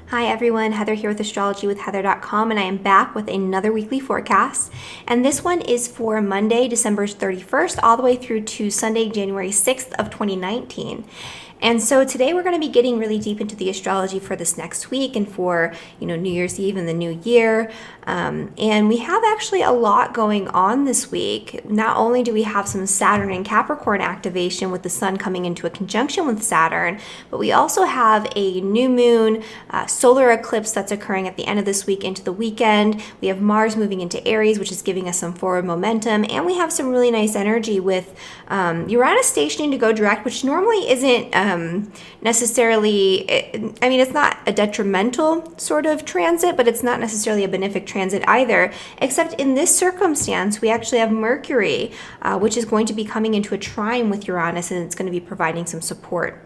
Hi everyone, Heather here with Astrology with Heather.com, and I am back with another weekly forecast. And this one is for Monday, December 31st, all the way through to Sunday, January 6th of 2019. And so today we're going to be getting really deep into the astrology for this next week and for, New Year's Eve and the new year. And we have actually a lot going on this week. Not only do we have some Saturn and Capricorn activation with the sun coming into a conjunction with Saturn, but we also have a new moon solar eclipse that's occurring at the end of this week into the weekend. We have Mars moving into Aries, which is giving us some forward momentum. And we have some really nice energy with Uranus stationing to go direct, which normally isn't necessarily, it's not a detrimental sort of transit, but it's not necessarily a benefic transit either, except in this circumstance, we actually have Mercury, which is going to be coming into a trine with Uranus, and it's going to be providing some support.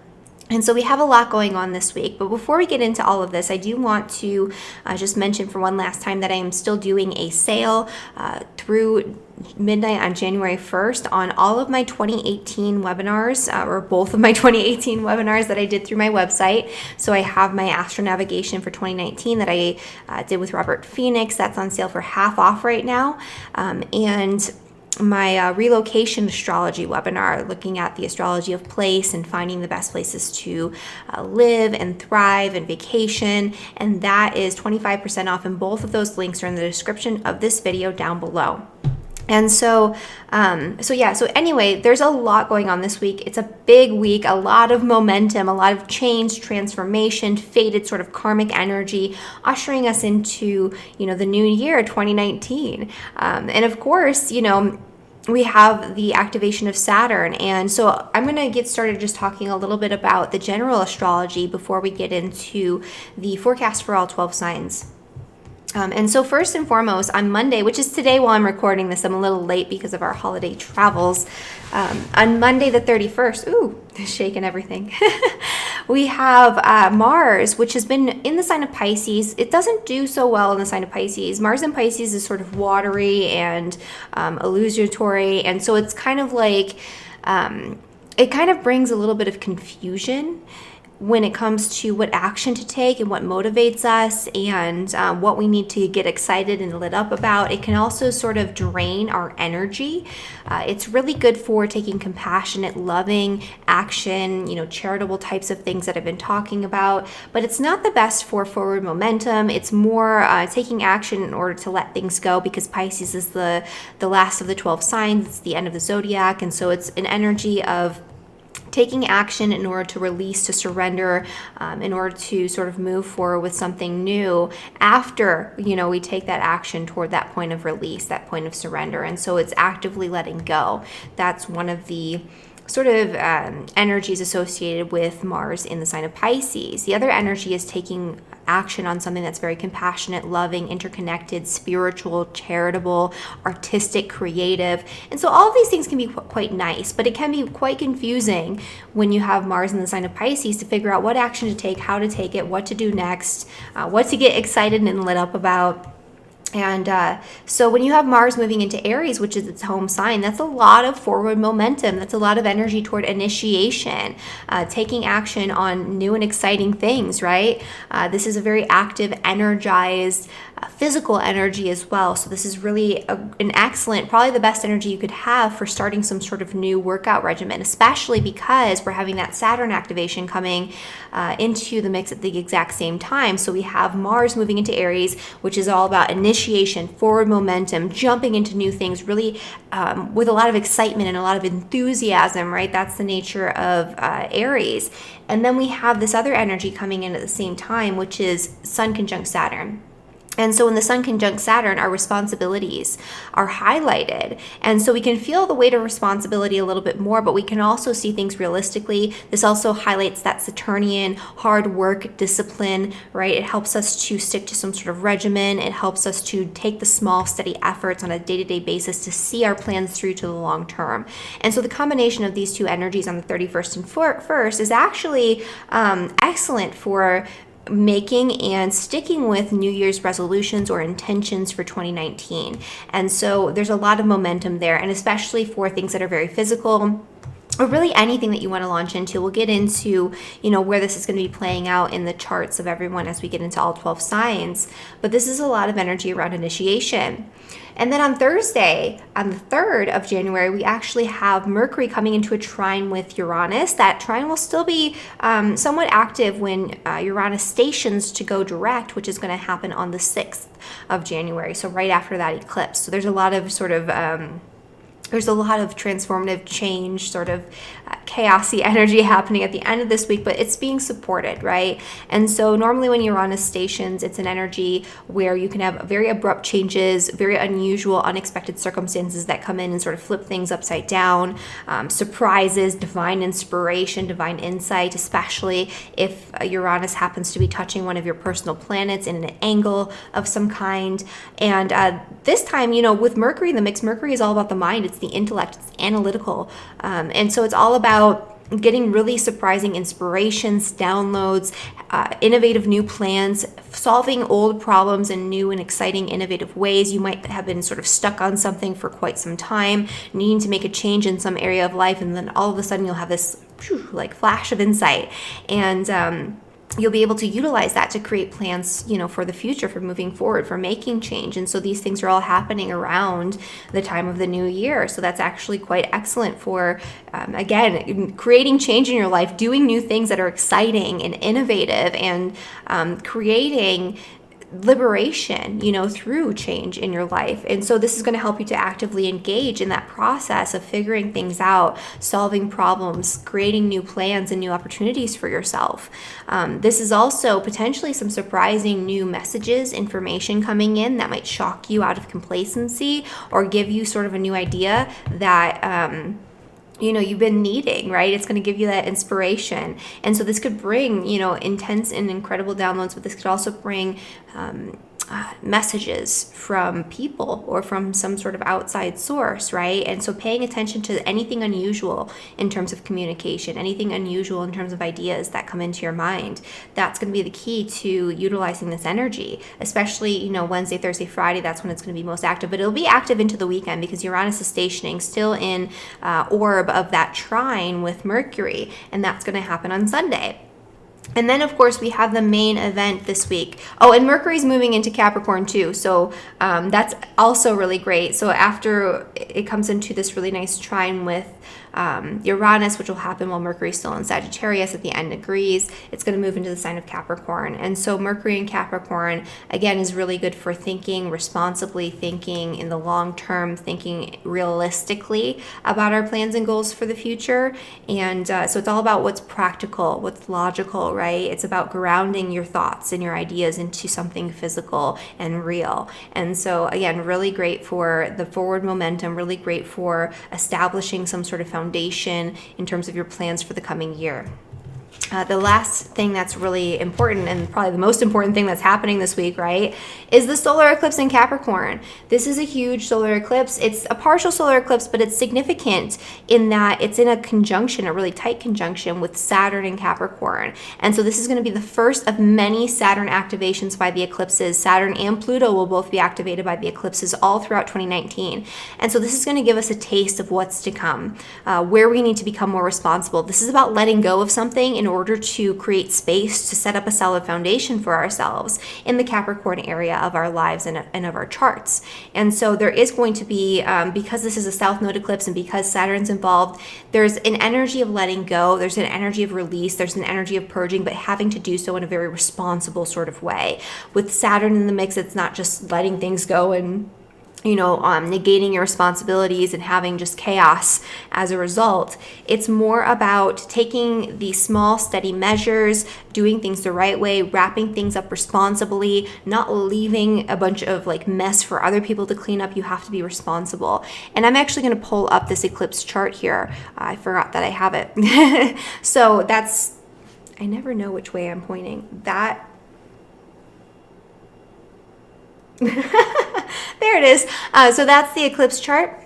And so we have a lot going on this week. But before we get into all of this, I do want to just mention for one last time that I am still doing a sale through midnight on January 1st on all of my 2018 webinars, or both of my 2018 webinars that I did through my website. So I have my Astro Navigation for 2019 that I did with Robert Phoenix. That's on sale for half off right now. And my relocation astrology webinar, looking at the astrology of place and finding the best places to live and thrive and vacation, and that is 25% off, and both of those links are in the description of this video down below. And so anyway, there's a lot going on this week. It's a big week, a lot of momentum, a lot of change, transformation, fated sort of karmic energy, ushering us into, the new year, 2019. And of course, we have the activation of Saturn. And so I'm going to get started just talking a little bit about the general astrology before we get into the forecast for all 12 signs. And so first and foremost, on Monday, which is today while I'm recording this, I'm a little late because of our holiday travels. On Monday the 31st, shaking everything, we have Mars, which has been in the sign of Pisces. It doesn't do so well in the sign of Pisces. Mars in Pisces is sort of watery and illusory, and so it's kind of like, it kind of brings a little bit of confusion when it comes to what action to take and what motivates us and what we need to get excited and lit up about. It can also sort of drain our energy. It's really good for taking compassionate, loving action, charitable types of things that I've been talking about, but it's not the best for forward momentum. It's more taking action in order to let things go, because Pisces is the last of the 12 signs. It's the end of the zodiac, and so it's an energy of taking action in order to release, to surrender, in order to sort of move forward with something new after, we take that action toward that point of release, that point of surrender. And so it's actively letting go. That's one of the sort of energies associated with Mars in the sign of Pisces. The other energy is taking action on something that's very compassionate, loving, interconnected, spiritual, charitable, artistic, creative. And so all of these things can be quite nice, but it can be quite confusing when you have Mars in the sign of Pisces to figure out what action to take, how to take it, what to do next, what to get excited and lit up about. And so when you have Mars moving into Aries, which is its home sign, that's a lot of forward momentum. That's a lot of energy toward initiation, taking action on new and exciting things, right? This is a very active, energized, physical energy as well. So this is really an excellent, probably the best energy you could have for starting some sort of new workout regimen, especially because we're having that Saturn activation coming into the mix at the exact same time. So we have Mars moving into Aries, which is all about initiation, forward momentum, jumping into new things, really with a lot of excitement and a lot of enthusiasm, right? That's the nature of Aries. And then we have this other energy coming in at the same time, which is Sun conjunct Saturn. And so when the sun conjunct Saturn, our responsibilities are highlighted. And so we can feel the weight of responsibility a little bit more, but we can also see things realistically. This also highlights that Saturnian hard work, discipline, right? It helps us to stick to some sort of regimen. It helps us to take the small, steady efforts on a day-to-day basis to see our plans through to the long term. And so the combination of these two energies on the 31st and 1st is actually excellent for making and sticking with New Year's resolutions or intentions for 2019. And so there's a lot of momentum there, and especially for things that are very physical, or really anything that you want to launch into. We'll get into, where this is going to be playing out in the charts of everyone as we get into all 12 signs. But this is a lot of energy around initiation. And then on Thursday, on the 3rd of January, we actually have Mercury coming into a trine with Uranus. That trine will still be somewhat active when Uranus stations to go direct, which is going to happen on the 6th of January. So right after that eclipse. So there's a lot of transformative change, sort of chaosy energy happening at the end of this week, but it's being supported, right? And so normally when Uranus stations, it's an energy where you can have very abrupt changes, very unusual, unexpected circumstances that come in and sort of flip things upside down, surprises, divine inspiration, divine insight, especially if Uranus happens to be touching one of your personal planets in an angle of some kind. And this time, with Mercury in the mix, Mercury is all about the mind. It's the intellect, it's analytical. And so it's all about getting really surprising inspirations, downloads, innovative new plans, solving old problems in new and exciting, innovative ways. You might have been sort of stuck on something for quite some time, needing to make a change in some area of life, and then all of a sudden you'll have this flash of insight. And you'll be able to utilize that to create plans, for the future, for moving forward, for making change. And so these things are all happening around the time of the new year. So that's actually quite excellent for, again, creating change in your life, doing new things that are exciting and innovative, and creating liberation, through change in your life. And so this is going to help you to actively engage in that process of figuring things out, solving problems, creating new plans and new opportunities for yourself. This is also potentially some surprising new messages, information coming in that might shock you out of complacency or give you sort of a new idea that you've been needing, right? It's going to give you that inspiration. And so this could bring, intense and incredible downloads, but this could also bring messages from people or from some sort of outside source, right? And so paying attention to anything unusual in terms of communication, anything unusual in terms of ideas that come into your mind, that's going to be the key to utilizing this energy, especially, Wednesday, Thursday, Friday. That's when it's going to be most active, but it'll be active into the weekend because Uranus is stationing still in orb of that trine with Mercury, and that's going to happen on Sunday. And then, of course, we have the main event this week. Oh, and Mercury's moving into Capricorn too. So that's also really great. So after it comes into this really nice trine with Uranus, which will happen while Mercury's still in Sagittarius at the end degrees, it's going to move into the sign of Capricorn. And so Mercury in Capricorn, again, is really good for thinking responsibly, thinking in the long term, thinking realistically about our plans and goals for the future. And so it's all about what's practical, what's logical, right? It's about grounding your thoughts and your ideas into something physical and real. And so, again, really great for the forward momentum, really great for establishing some sort of foundation in terms of your plans for the coming year. The last thing that's really important, and probably the most important thing that's happening this week, right, is the solar eclipse in Capricorn. This is a huge solar eclipse. It's a partial solar eclipse, but it's significant in that it's in a conjunction, a really tight conjunction with Saturn in Capricorn. And so this is going to be the first of many Saturn activations by the eclipses. Saturn and Pluto will both be activated by the eclipses all throughout 2019. And so this is going to give us a taste of what's to come, where we need to become more responsible. This is about letting go of something in order to create space to set up a solid foundation for ourselves in the Capricorn area of our lives and of our charts. And so there is going to be, because this is a South Node eclipse and because Saturn's involved, there's an energy of letting go, there's an energy of release, there's an energy of purging, but having to do so in a very responsible sort of way. With Saturn in the mix, it's not just letting things go and negating your responsibilities and having just chaos as a result. It's more about taking these small, steady measures, doing things the right way, wrapping things up responsibly, not leaving a bunch of mess for other people to clean up. You have to be responsible. And I'm actually going to pull up this eclipse chart here. I forgot that I have it. So I never know which way I'm pointing. There it is. So that's the eclipse chart.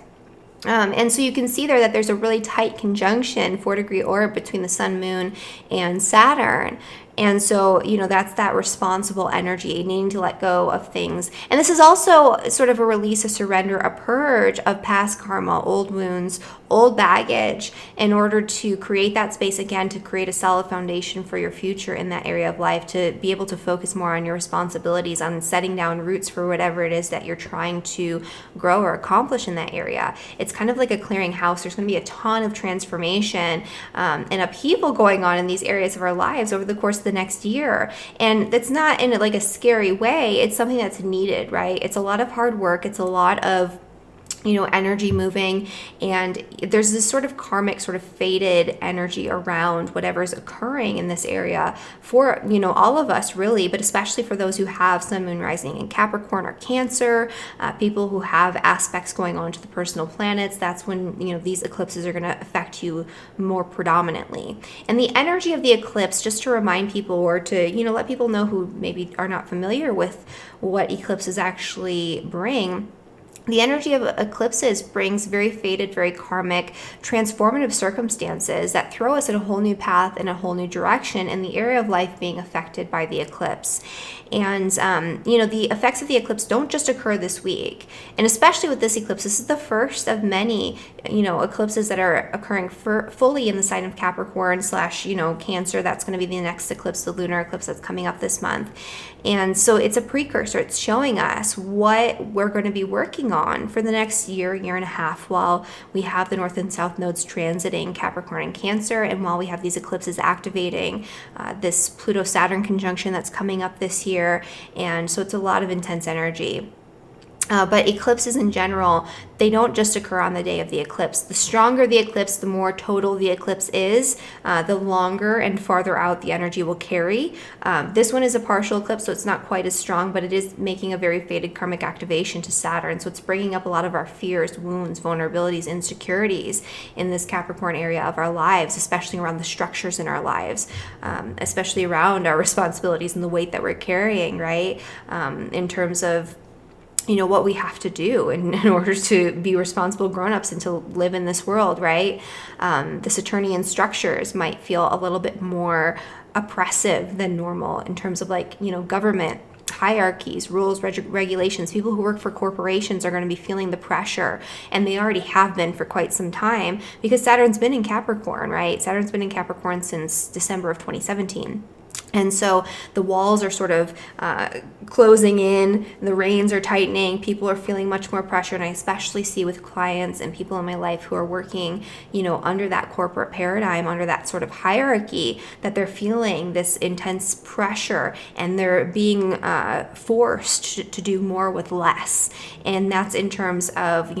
And so you can see there that there's a really tight conjunction, 4-degree orb between the sun, moon, and Saturn. And so, that's that responsible energy, needing to let go of things. And this is also sort of a release, a surrender, a purge of past karma, old wounds, old baggage, in order to create that space again, to create a solid foundation for your future in that area of life, to be able to focus more on your responsibilities, on setting down roots for whatever it is that you're trying to grow or accomplish in that area. It's kind of like a clearing house. There's going to be a ton of transformation and upheaval going on in these areas of our lives over the course of the next year. And it's not in like a scary way. It's something that's needed, right? It's a lot of hard work. It's a lot of energy moving, and there's this sort of karmic, sort of fated energy around whatever's occurring in this area for all of us really, but especially for those who have sun, moon, rising in Capricorn or Cancer, people who have aspects going on to the personal planets. That's when these eclipses are going to affect you more predominantly. And the energy of the eclipse, just to remind people, or to let people know who maybe are not familiar with what eclipses actually bring, the energy of eclipses brings very fated, very karmic, transformative circumstances that throw us in a whole new path and a whole new direction in the area of life being affected by the eclipse. And, the effects of the eclipse don't just occur this week. And especially with this eclipse, this is the first of many, eclipses that are occurring fully in the sign of Capricorn / Cancer. That's going to be the next eclipse, the lunar eclipse that's coming up this month. And so it's a precursor. It's showing us what we're going to be working on for the next year and a half, while we have the north and south nodes transiting Capricorn and Cancer, and while we have these eclipses activating this Pluto-Saturn conjunction that's coming up this year. And so it's a lot of intense energy. But eclipses in general, they don't just occur on the day of the eclipse. The stronger the eclipse, the more total the eclipse is, the longer and farther out the energy will carry. This one is a partial eclipse, so it's not quite as strong, but it is making a very fated karmic activation to Saturn. So it's bringing up a lot of our fears, wounds, vulnerabilities, insecurities in this Capricorn area of our lives, especially around the structures in our lives, especially around our responsibilities and the weight that we're carrying, right? In terms of what we have to do in order to be responsible grown-ups and to live in this world, right? The Saturnian structures might feel a little bit more oppressive than normal in terms of government hierarchies, rules, regulations. People who work for corporations are going to be feeling the pressure, and they already have been for quite some time, because Saturn's been in Capricorn, right? Saturn's been in Capricorn since December of 2017. And so the walls are sort of closing in, the reins are tightening, people are feeling much more pressure. And I especially see with clients and people in my life who are working, under that corporate paradigm, under that sort of hierarchy, that they're feeling this intense pressure, and they're being forced to do more with less. And that's in terms of,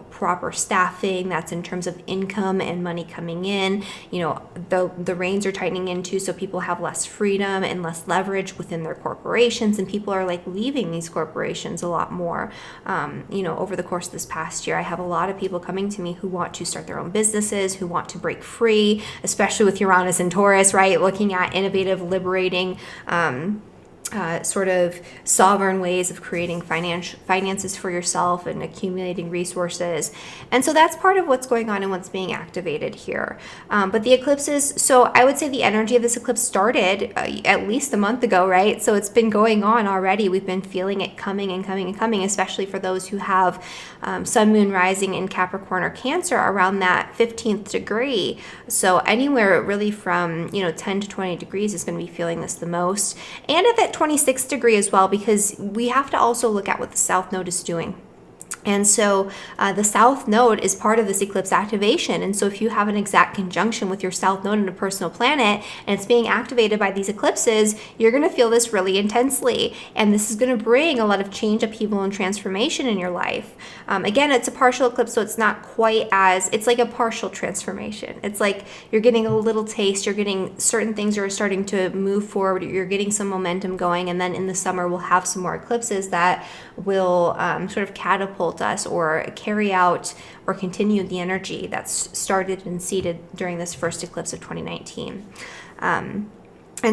proper staffing, that's in terms of income and money coming in. The reins are tightening in too, so people have less freedom and less leverage within their corporations, and people are leaving these corporations a lot more. Over the course of this past year, I have a lot of people coming to me who want to start their own businesses, who want to break free, especially with Uranus and Taurus, right? Looking at innovative, liberating, sort of sovereign ways of creating finances for yourself and accumulating resources. And so that's part of what's going on and what's being activated here. But the eclipses, so I would say the energy of this eclipse started at least a month ago, right? So it's been going on already. We've been feeling it coming and coming and coming, especially for those who have sun, moon, rising in Capricorn or Cancer around that 15th degree. So anywhere really from 10 to 20 degrees is going to be feeling this the most. And at that 26th degree as well, because we have to also look at what the South Node is doing. And so the South Node is part of this eclipse activation. And so if you have an exact conjunction with your South Node in a personal planet and it's being activated by these eclipses, you're going to feel this really intensely. And this is going to bring a lot of change, upheaval, and transformation in your life. Again, it's a partial eclipse, so it's not quite as, it's like a partial transformation. It's like you're getting a little taste, you're getting certain things are starting to move forward, you're getting some momentum going, and then in the summer we'll have some more eclipses that will sort of catapult us or carry out or continue the energy that's started and seeded during this first eclipse of 2019. And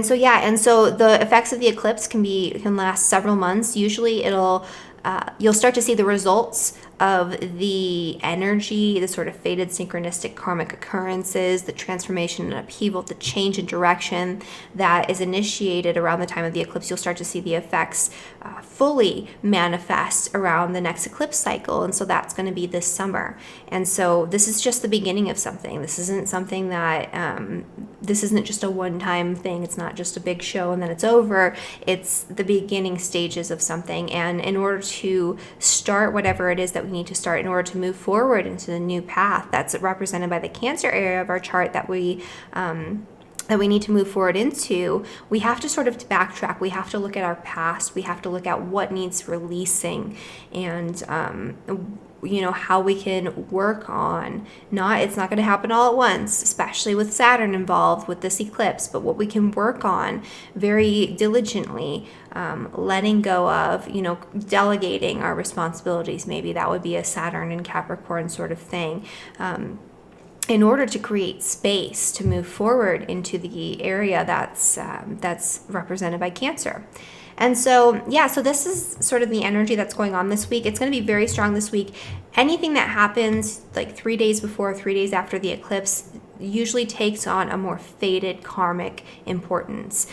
so the effects of the eclipse can last several months. Usually you'll start to see the results of the energy, the sort of fated synchronistic karmic occurrences, the transformation and upheaval, the change in direction that is initiated around the time of the eclipse. You'll start to see the effects fully manifest around the next eclipse cycle. And so that's going to be this summer. And so this is just the beginning of something. This isn't something that, this isn't just a one-time thing. It's not just a big show and then it's over. It's the beginning stages of something. And in order to start whatever it is that we need to start, in order to move forward into the new path that's represented by the Cancer area of our chart that we need to move forward into, we have to sort of backtrack. We have to look at our past. We have to look at what needs releasing, and how we can work on, it's not going to happen all at once, especially with Saturn involved with this eclipse, but what we can work on very diligently, letting go of, delegating our responsibilities. Maybe that would be a Saturn and Capricorn sort of thing. In order to create space to move forward into the area that's represented by Cancer. And so, so this is sort of the energy that's going on this week. It's going to be very strong this week. Anything that happens like 3 days before, 3 days after the eclipse usually takes on a more fated karmic importance.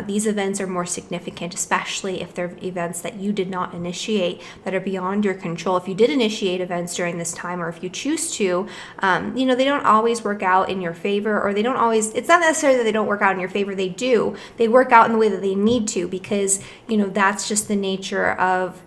These events are more significant, especially if they're events that you did not initiate, that are beyond your control. If you did initiate events during this time, or if you choose to, they don't always work out in your favor, or they don't always, it's not necessarily that they don't work out in your favor, they do. They work out in the way that they need to, because, that's just the nature of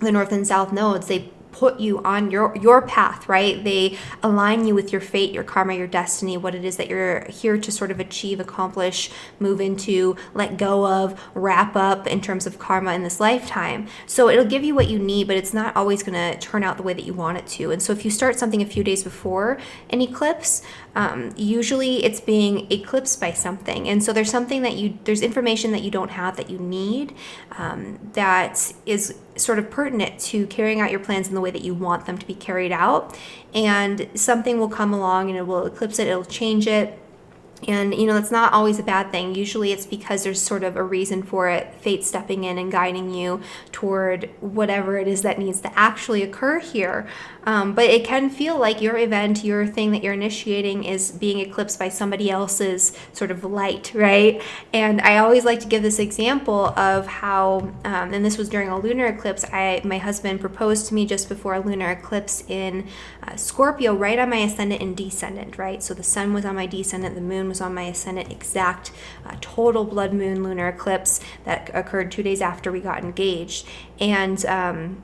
the North and South nodes. They put you on your path, right? They align you with your fate, your karma, your destiny, what it is that you're here to sort of achieve, accomplish, move into, let go of, wrap up in terms of karma in this lifetime. So it'll give you what you need, but it's not always going to turn out the way that you want it to. And so if you start something a few days before an eclipse, usually it's being eclipsed by something. And so there's something there's information that you don't have that you need, that is sort of pertinent to carrying out your plans in the way that you want them to be carried out. And something will come along and it will eclipse it, it'll change it. And, that's not always a bad thing. Usually it's because there's sort of a reason for it, fate stepping in and guiding you toward whatever it is that needs to actually occur here. But it can feel like your event, your thing that you're initiating is being eclipsed by somebody else's sort of light, right? And I always like to give this example of how, and this was during a lunar eclipse, my husband proposed to me just before a lunar eclipse in Scorpio, right on my ascendant and descendant, right? So the sun was on my descendant, the moon was on my ascendant, exact total blood moon lunar eclipse that occurred 2 days after we got engaged. And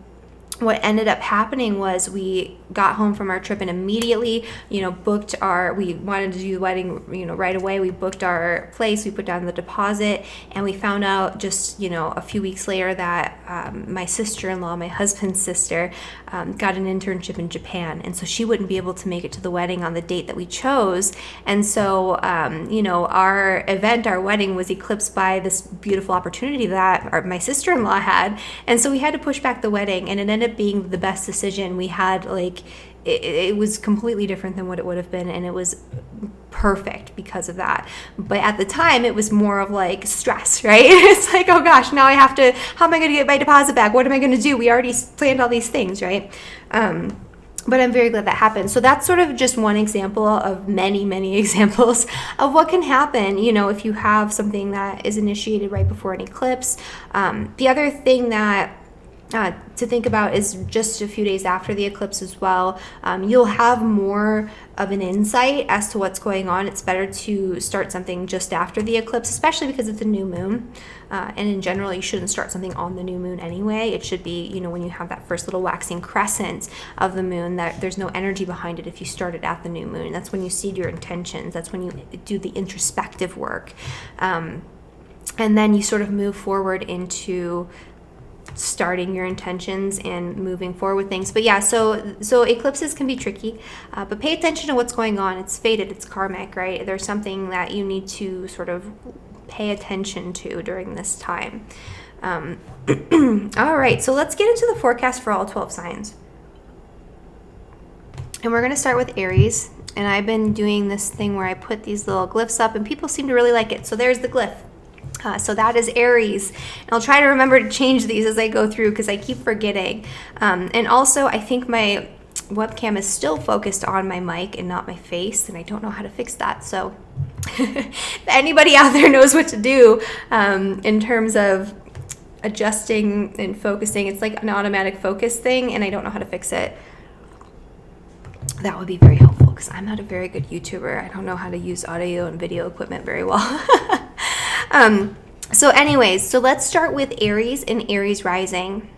what ended up happening was we got home from our trip and immediately, we wanted to do the wedding, right away. We booked our place, we put down the deposit, and we found out just, a few weeks later that my sister-in-law, my husband's sister, got an internship in Japan. And so she wouldn't be able to make it to the wedding on the date that we chose. And so, our event, our wedding was eclipsed by this beautiful opportunity that my sister-in-law had. And so we had to push back the wedding, and it ended up being the best decision. We had it was completely different than what it would have been, and it was perfect because of that. But at the time it was more of stress, right? It's like, oh gosh, now how am I going to get my deposit back? What am I going to do? We already planned all these things, right? But I'm very glad that happened. So that's sort of just one example of many, many examples of what can happen, if you have something that is initiated right before an eclipse. The other thing that to think about is just a few days after the eclipse as well. You'll have more of an insight as to what's going on. It's better to start something just after the eclipse, especially because it's a new moon. And in general, you shouldn't start something on the new moon anyway. It should be, when you have that first little waxing crescent of the moon, that there's no energy behind it if you start it at the new moon. That's when you seed your intentions. That's when you do the introspective work. And then you sort of move forward into starting your intentions and moving forward with things. But yeah, so eclipses can be tricky, but pay attention to what's going on. It's fated, it's karmic, right? There's something that you need to sort of pay attention to during this time. All right, so let's get into the forecast for all 12 signs. And we're going to start with Aries. And I've been doing this thing where I put these little glyphs up and people seem to really like it. So there's the glyph. So that is Aries. And I'll try to remember to change these as I go through because I keep forgetting. And also, I think my webcam is still focused on my mic and not my face, and I don't know how to fix that. So if anybody out there knows what to do in terms of adjusting and focusing, it's like an automatic focus thing, and I don't know how to fix it, that would be very helpful because I'm not a very good YouTuber. I don't know how to use audio and video equipment very well. So anyways, so let's start with Aries and Aries rising.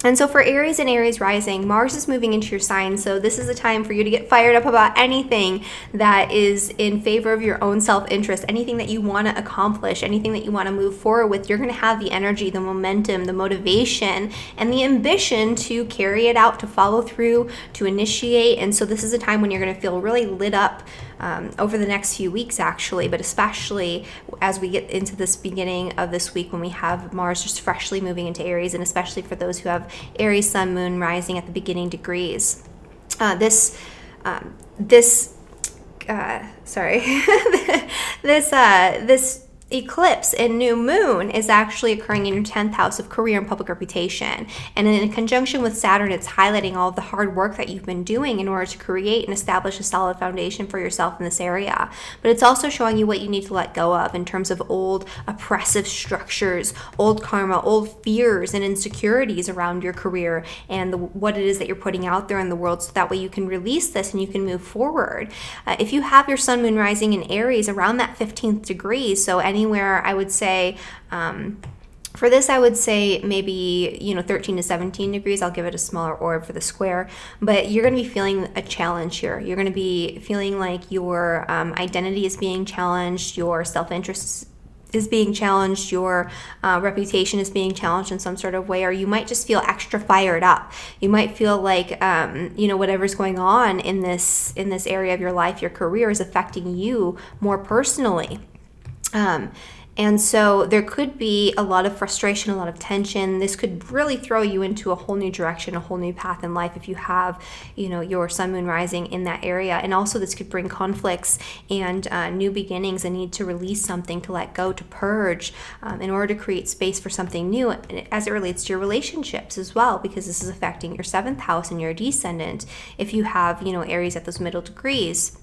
And so for Aries and Aries rising, Mars is moving into your sign. So this is a time for you to get fired up about anything that is in favor of your own self-interest, anything that you want to accomplish, anything that you want to move forward with. You're going to have the energy, the momentum, the motivation, and the ambition to carry it out, to follow through, to initiate. And so this is a time when you're going to feel really lit up over the next few weeks, actually, but especially as we get into this beginning of this week when we have Mars just freshly moving into Aries, and especially for those who have Aries sun, moon, rising at the beginning degrees. This eclipse and new moon is actually occurring in your 10th house of career and public reputation. And in conjunction with Saturn, it's highlighting all of the hard work that you've been doing in order to create and establish a solid foundation for yourself in this area. But it's also showing you what you need to let go of in terms of old oppressive structures, old karma, old fears and insecurities around your career and what it is that you're putting out there in the world, so that way you can release this and you can move forward. If you have your sun, moon, rising in Aries around that 15th degree, so anywhere, I would say, for this, I would say maybe, 13 to 17 degrees. I'll give it a smaller orb for the square, but you're going to be feeling a challenge here. You're going to be feeling like your identity is being challenged, your self-interest is being challenged, your reputation is being challenged in some sort of way, or you might just feel extra fired up. You might feel like, whatever's going on in this area of your life, your career, is affecting you more personally. And so there could be a lot of frustration, a lot of tension. This could really throw you into a whole new direction, a whole new path in life if you have, your sun, moon, rising in that area. And also this could bring conflicts and new beginnings, a need to release something, to let go, to purge, in order to create space for something new as it relates to your relationships as well, because this is affecting your 7th house and your descendant if you have, Aries at those middle degrees.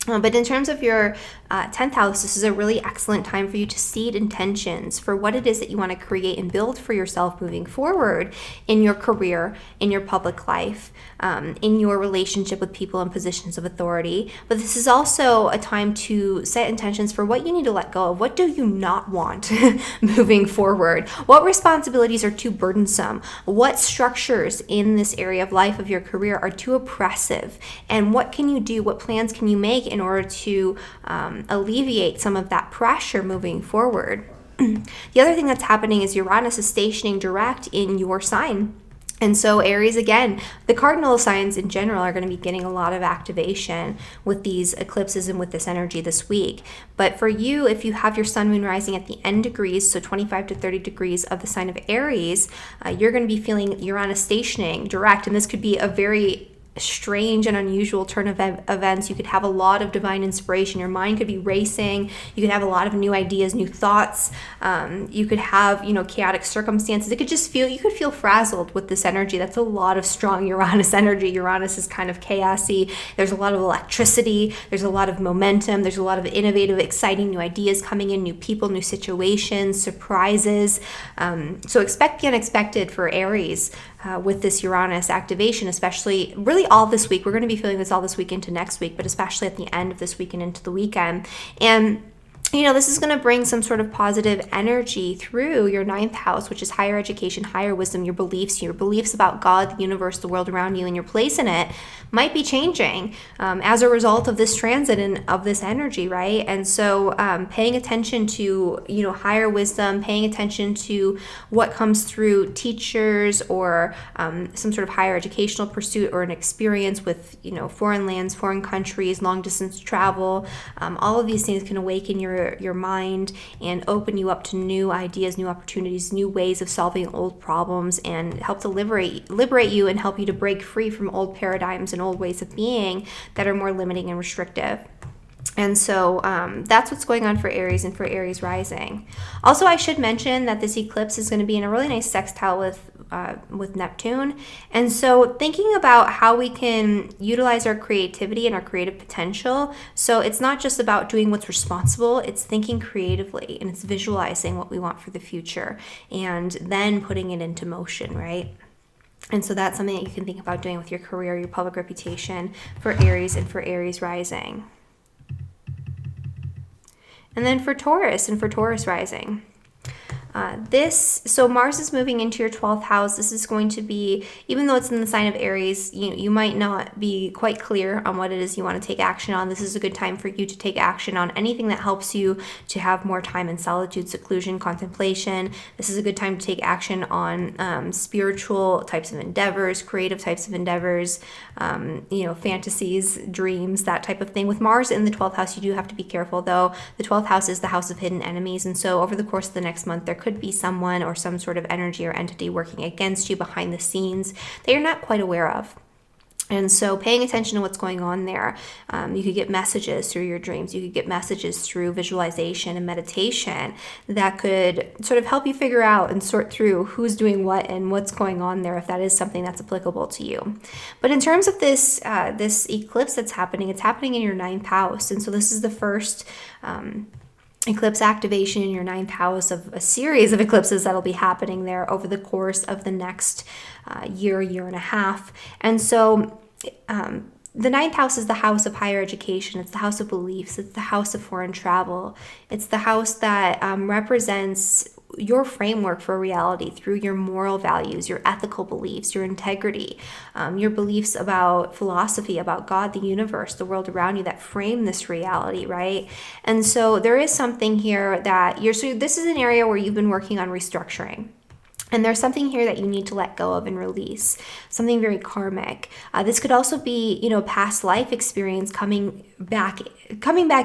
But in terms of your 10th house, this is a really excellent time for you to seed intentions for what it is that you want to create and build for yourself moving forward in your career, in your public life, in your relationship with people in positions of authority. But this is also a time to set intentions for what you need to let go of. What do you not want moving forward? What responsibilities are too burdensome? What structures in this area of life of your career are too oppressive? And what can you do? What plans can you make in order to alleviate some of that pressure moving forward? The other thing that's happening is Uranus is stationing direct in your sign. And so Aries, again, the cardinal signs in general are going to be getting a lot of activation with these eclipses and with this energy this week. But for you, if you have your sun, moon, rising at the end degrees, so 25 to 30 degrees of the sign of Aries, you're going to be feeling Uranus stationing direct. And this could be a very strange and unusual turn of events. You could have a lot of divine inspiration. Your mind could be racing. You could have a lot of new ideas, new thoughts. You could have, chaotic circumstances. You could feel frazzled with this energy. That's a lot of strong Uranus energy. Uranus is kind of chaosy. There's a lot of electricity. There's a lot of momentum. There's a lot of innovative, exciting new ideas coming in, new people, new situations, surprises. So expect the unexpected for Aries with this Uranus activation, especially really all this week. We're going to be feeling this all this week into next week, but especially at the end of this week and into the weekend. And this is going to bring some sort of positive energy through your 9th house, which is higher education, higher wisdom. Your beliefs about God, the universe, the world around you, and your place in it might be changing as a result of this transit and of this energy, right? And so paying attention to, higher wisdom, paying attention to what comes through teachers or some sort of higher educational pursuit or an experience with, foreign lands, foreign countries, long distance travel. All of these things can awaken your mind and open you up to new ideas, new opportunities, new ways of solving old problems, and help to liberate you and help you to break free from old paradigms and old ways of being that are more limiting and restrictive. And so that's what's going on for Aries and for Aries rising. Also, I should mention that this eclipse is going to be in a really nice sextile with Neptune. And so thinking about how we can utilize our creativity and our creative potential. So it's not just about doing what's responsible, it's thinking creatively and it's visualizing what we want for the future and then putting it into motion, right? And so that's something that you can think about doing with your career, your public reputation for Aries and for Aries rising. And then for Taurus and for Taurus rising. So Mars is moving into your 12th house. This is going to be, even though it's in the sign of Aries, you might not be quite clear on what it is you want to take action on. This is a good time for you to take action on anything that helps you to have more time in solitude, seclusion, contemplation. This is a good time to take action on spiritual types of endeavors, creative types of endeavors, fantasies, dreams, that type of thing. With Mars in the 12th house, you do have to be careful though. The 12th house is the house of hidden enemies. And so over the course of the next month, there could be someone or some sort of energy or entity working against you behind the scenes that you're not quite aware of. And so paying attention to what's going on there, you could get messages through your dreams. You could get messages through visualization and meditation that could sort of help you figure out and sort through who's doing what and what's going on there, if that is something that's applicable to you. But in terms of this eclipse that's happening, it's happening in your 9th house. And so this is the first eclipse activation in your 9th house of a series of eclipses that'll be happening there over the course of the next year and a half. And so the 9th house is the house of higher education. It's the house of beliefs. It's the house of foreign travel. It's the house that represents your framework for reality through your moral values, your ethical beliefs, your integrity, your beliefs about philosophy, about God, the universe, the world around you that frame this reality, right? And so there is something here that this is an area where you've been working on restructuring. And there's something here that you need to let go of and release, something very karmic. This could also be, past life experience coming back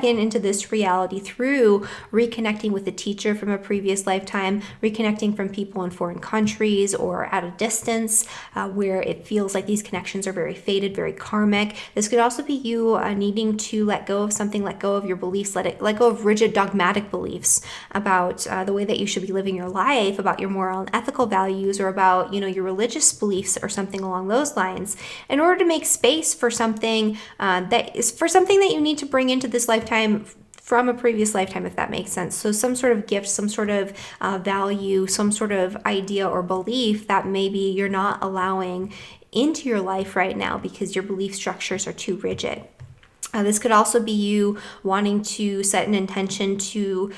into this reality through reconnecting with a teacher from a previous lifetime, reconnecting from people in foreign countries or at a distance where it feels like these connections are very faded, very karmic. This could also be you needing to let go of something, let go of your beliefs, let go of rigid dogmatic beliefs about the way that you should be living your life, about your moral and ethical values, or about your religious beliefs or something along those lines, in order to make space for something that you need to bring into this lifetime from a previous lifetime, if that makes sense. So some sort of gift, some sort of value, some sort of idea or belief that maybe you're not allowing into your life right now because your belief structures are too rigid. This could also be you wanting to set an intention to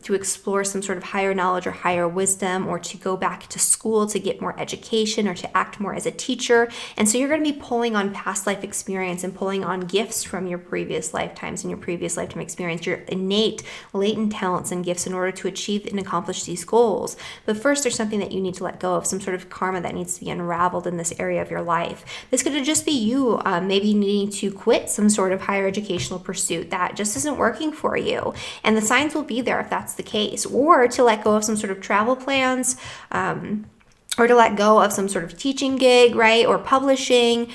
explore some sort of higher knowledge or higher wisdom, or to go back to school to get more education or to act more as a teacher. And so you're going to be pulling on past life experience and pulling on gifts from your previous lifetimes and your previous lifetime experience, your innate, latent talents and gifts in order to achieve and accomplish these goals. But first, there's something that you need to let go of, some sort of karma that needs to be unraveled in this area of your life. This could just be you maybe needing to quit some sort of higher educational pursuit that just isn't working for you. And the signs will be there if that's the case. Or to let go of some sort of travel plans, or to let go of some sort of teaching gig, right? Or publishing,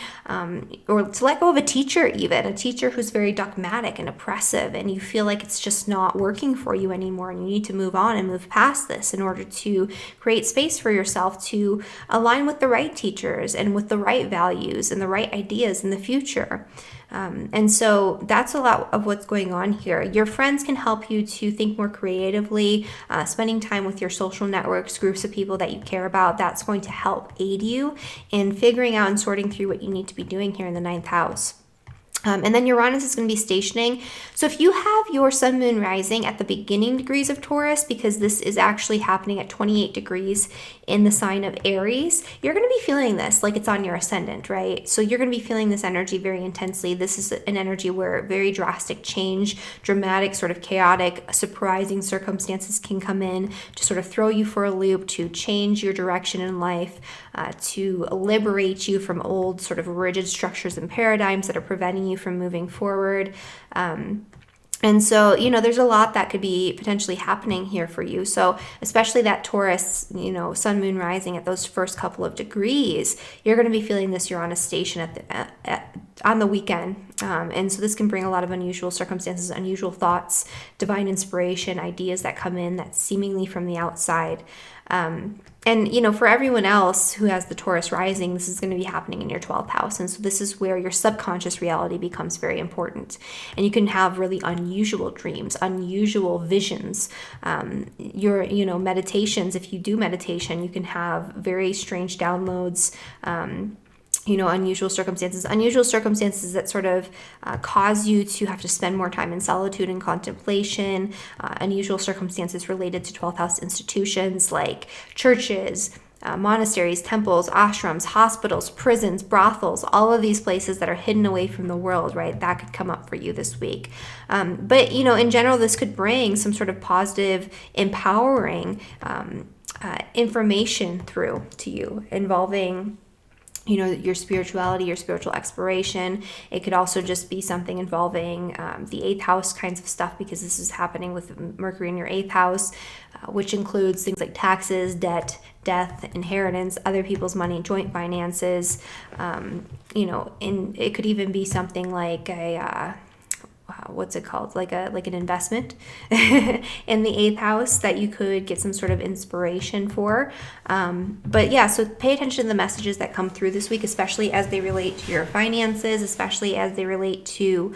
or to let go of a teacher even, a teacher who's very dogmatic and oppressive, and you feel like it's just not working for you anymore, and you need to move on and move past this in order to create space for yourself to align with the right teachers and with the right values and the right ideas in the future. And so that's a lot of what's going on here. Your friends can help you to think more creatively, spending time with your social networks, groups of people that you care about. That's going to help aid you in figuring out and sorting through what you need to be doing here in the 9th house. And then Uranus is going to be stationing. So if you have your sun, moon, rising at the beginning degrees of Taurus, because this is actually happening at 28 degrees in the sign of Aries, you're going to be feeling this like it's on your ascendant, right? So you're going to be feeling this energy very intensely. This is an energy where very drastic change, dramatic, sort of chaotic, surprising circumstances can come in to sort of throw you for a loop, to change your direction in life, to liberate you from old sort of rigid structures and paradigms that are preventing you from moving forward. And so, there's a lot that could be potentially happening here for you. So especially that Taurus, sun, moon, rising at those first couple of degrees, you're going to be feeling this Uranus station on the weekend. And so this can bring a lot of unusual circumstances, unusual thoughts, divine inspiration, ideas that come in that seemingly from the outside. And, you know, for everyone else who has the Taurus rising, this is going to be happening in your 12th house. And so this is where your subconscious reality becomes very important. And you can have really unusual dreams, unusual visions. Your, you know, meditations, if you do meditation, you can have very strange downloads, you know, unusual circumstances that sort of cause you to have to spend more time in solitude and contemplation, unusual circumstances related to 12th house institutions like churches, monasteries, temples, ashrams, hospitals, prisons, brothels, all of these places that are hidden away from the world, right? That could come up for you this week. But, you know, in general, this could bring some sort of positive, empowering information through to you involving, you know, your spirituality, your spiritual exploration. It could also just be something involving the 8th house kinds of stuff, because this is happening with Mercury in your 8th house, which includes things like taxes, debt, death, inheritance, other people's money, joint finances. You know, and it could even be something like a what's it called, like an investment in the 8th house that you could get some sort of inspiration for. But yeah, so pay attention to the messages that come through this week, especially as they relate to your finances, especially as they relate to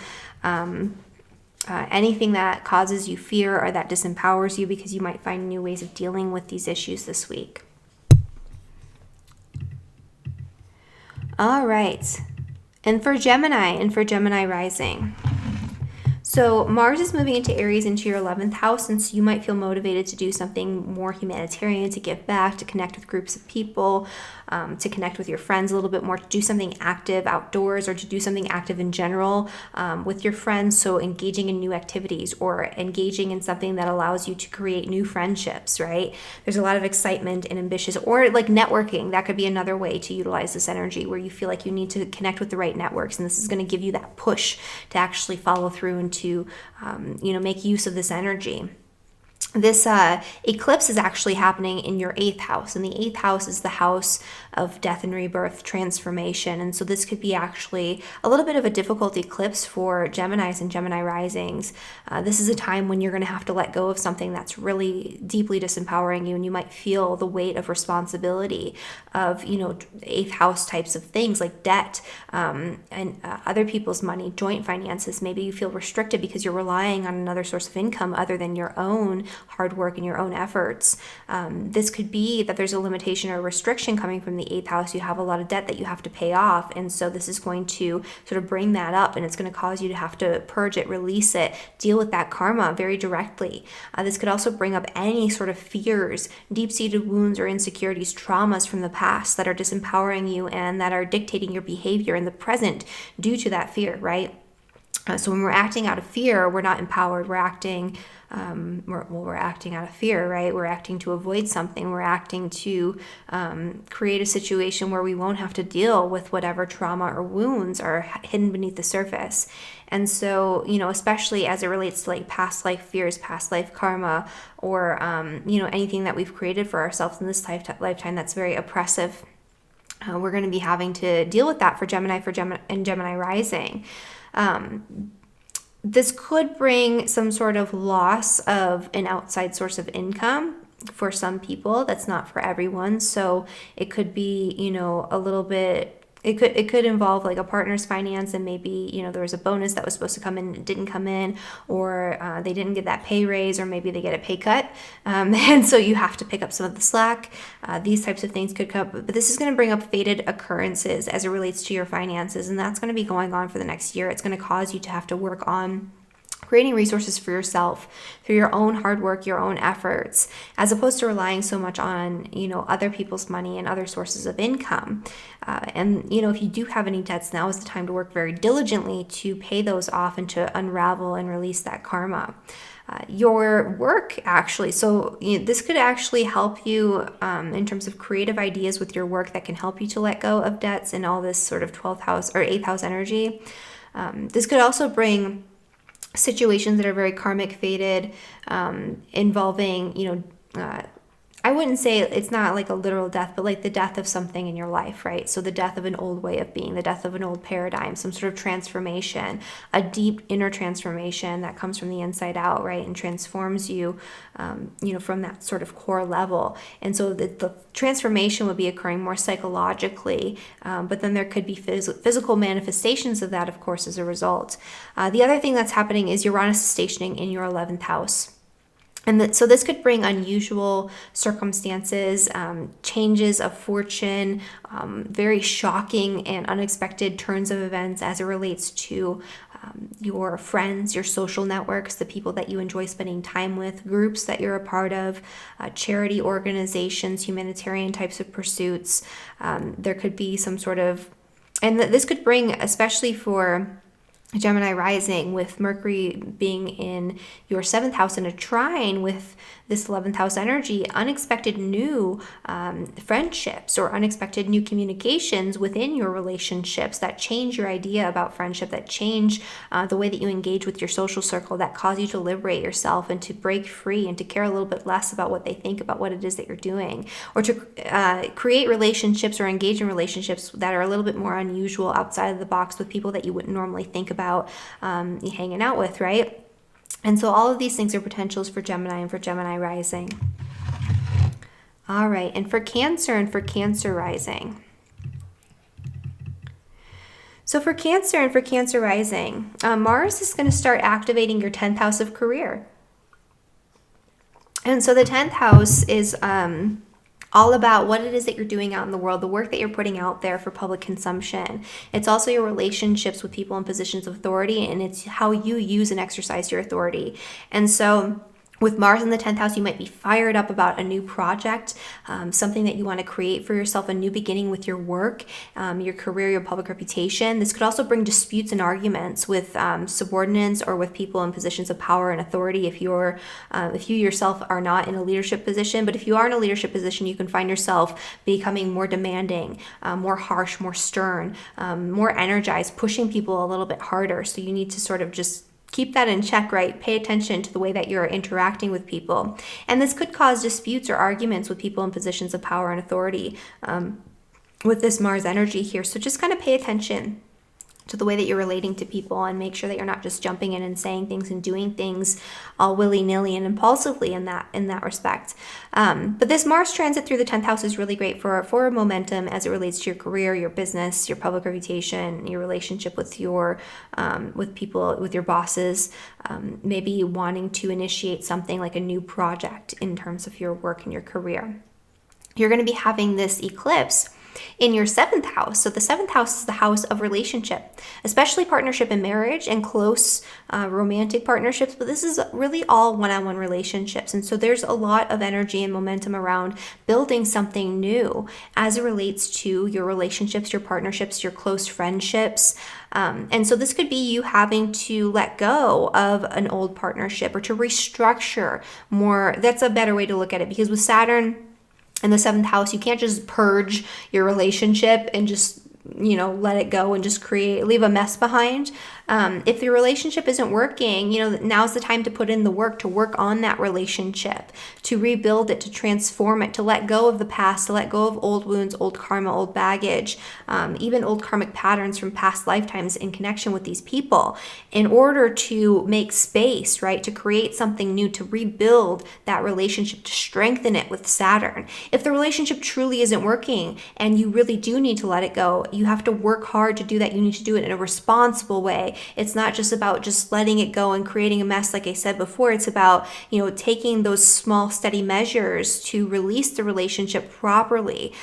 anything that causes you fear or that disempowers you, because you might find new ways of dealing with these issues this week. All right. And for Gemini rising. So Mars is moving into Aries, into your 11th house, and so you might feel motivated to do something more humanitarian, to give back, to connect with groups of people, to connect with your friends a little bit more, to do something active outdoors, or to do something active in general with your friends. So engaging in new activities or engaging in something that allows you to create new friendships, right? There's a lot of excitement and ambitious, or like networking. That could be another way to utilize this energy, where you feel like you need to connect with the right networks, and this is going to give you that push to actually follow through and to you know, make use of this energy. This eclipse is actually happening in your 8th house, and the 8th house is the house of death and rebirth, transformation. And so this could be actually a little bit of a difficult eclipse for Geminis and Gemini risings. This is a time when you're going to have to let go of something that's really deeply disempowering you, and you might feel the weight of responsibility of, you know, 8th house types of things like debt and other people's money, joint finances. Maybe you feel restricted because you're relying on another source of income other than your own hard work and your own efforts. This could be that there's a limitation or restriction coming from the 8th house. You have a lot of debt that you have to pay off, and so this is going to sort of bring that up, and it's going to cause you to have to purge it, release it, deal with that karma very directly. This could also bring up any sort of fears, deep-seated wounds or insecurities, traumas from the past that are disempowering you and that are dictating your behavior in the present due to that fear, right? So when we're acting out of fear, we're not empowered. We're acting, we're acting out of fear, right? We're acting to avoid something. We're acting to create a situation where we won't have to deal with whatever trauma or wounds are hidden beneath the surface. And so, you know, especially as it relates to like past life fears, past life karma, or, you know, anything that we've created for ourselves in this lifetime that's very oppressive. We're going to be having to deal with that for Gemini, and Gemini rising. This could bring some sort of loss of an outside source of income for some people. That's not for everyone. So it could be, you know, a little bit, it could involve like a partner's finance, and maybe, you know, there was a bonus that was supposed to come in and it didn't come in, or they didn't get that pay raise, or maybe they get a pay cut. And so you have to pick up some of the slack. These types of things could come, but this is going to bring up fated occurrences as it relates to your finances. And that's going to be going on for the next year. It's going to cause you to have to work on creating resources for yourself through your own hard work, your own efforts, as opposed to relying so much on, you know, other people's money and other sources of income. And, you know, if you do have any debts, now is the time to work very diligently to pay those off and to unravel and release that karma. Your work actually, so you know, this could actually help you in terms of creative ideas with your work that can help you to let go of debts and all this sort of 12th house or 8th house energy. This could also bring situations that are very karmic fated, involving, you know, I wouldn't say it's not like a literal death, but like the death of something in your life, right? So the death of an old way of being, the death of an old paradigm, some sort of transformation, a deep inner transformation that comes from the inside out, right? And transforms you, from that sort of core level. And so the transformation would be occurring more psychologically, but then there could be physical manifestations of that, of course, as a result. The other thing that's happening is Uranus is stationing in your 11th house. And so this could bring unusual circumstances, changes of fortune, very shocking and unexpected turns of events as it relates to your friends, your social networks, the people that you enjoy spending time with, groups that you're a part of, charity organizations, humanitarian types of pursuits. There could be some sort of, and this could bring, especially for Gemini rising, with Mercury being in your 7th house in a trine with this 11th house energy, unexpected new friendships or unexpected new communications within your relationships that change your idea about friendship, that change the way that you engage with your social circle, that cause you to liberate yourself and to break free and to care a little bit less about what they think about what it is that you're doing, or to create relationships or engage in relationships that are a little bit more unusual, outside of the box, with people that you wouldn't normally think about hanging out with, right? And so all of these things are potentials for Gemini and for Gemini rising. All right, and for Cancer and for Cancer rising. So for Cancer and for Cancer rising, Mars is going to start activating your 10th house of career. And so the 10th house is all about what it is that you're doing out in the world, the work that you're putting out there for public consumption. It's also your relationships with people in positions of authority, and it's how you use and exercise your authority. And so with Mars in the 10th house, you might be fired up about a new project, something that you want to create for yourself, a new beginning with your work, your career, your public reputation. This could also bring disputes and arguments with subordinates or with people in positions of power and authority if you yourself are not in a leadership position. But if you are in a leadership position, you can find yourself becoming more demanding, more harsh, more stern, more energized, pushing people a little bit harder. So you need to sort of just keep that in check, right? Pay attention to the way that you're interacting with people. And this could cause disputes or arguments with people in positions of power and authority with this Mars energy here. So just kind of pay attention to the way that you're relating to people, and make sure that you're not just jumping in and saying things and doing things all willy-nilly and impulsively in that respect. But this Mars transit through the 10th house is really great for momentum as it relates to your career, your business, your public reputation, your relationship with with people, with your bosses, maybe wanting to initiate something like a new project in terms of your work and your career. You're going to be having this eclipse in your 7th house. So the 7th house is the house of relationship, especially partnership and marriage and close romantic partnerships. But this is really all one-on-one relationships. And so there's a lot of energy and momentum around building something new as it relates to your relationships, your partnerships, your close friendships. And so this could be you having to let go of an old partnership or to restructure more. That's a better way to look at it, because with Saturn in the 7th house, you can't just purge your relationship and just, let it go and just leave a mess behind. If the relationship isn't working, now's the time to put in the work, to work on that relationship, to rebuild it, to transform it, to let go of the past, to let go of old wounds, old karma, old baggage, even old karmic patterns from past lifetimes in connection with these people, in order to make space, right, to create something new, to rebuild that relationship, to strengthen it with Saturn. If the relationship truly isn't working and you really do need to let it go, you have to work hard to do that. You need to do it in a responsible way. It's not just about just letting it go and creating a mess, like I said before. It's about, taking those small, steady measures to release the relationship properly.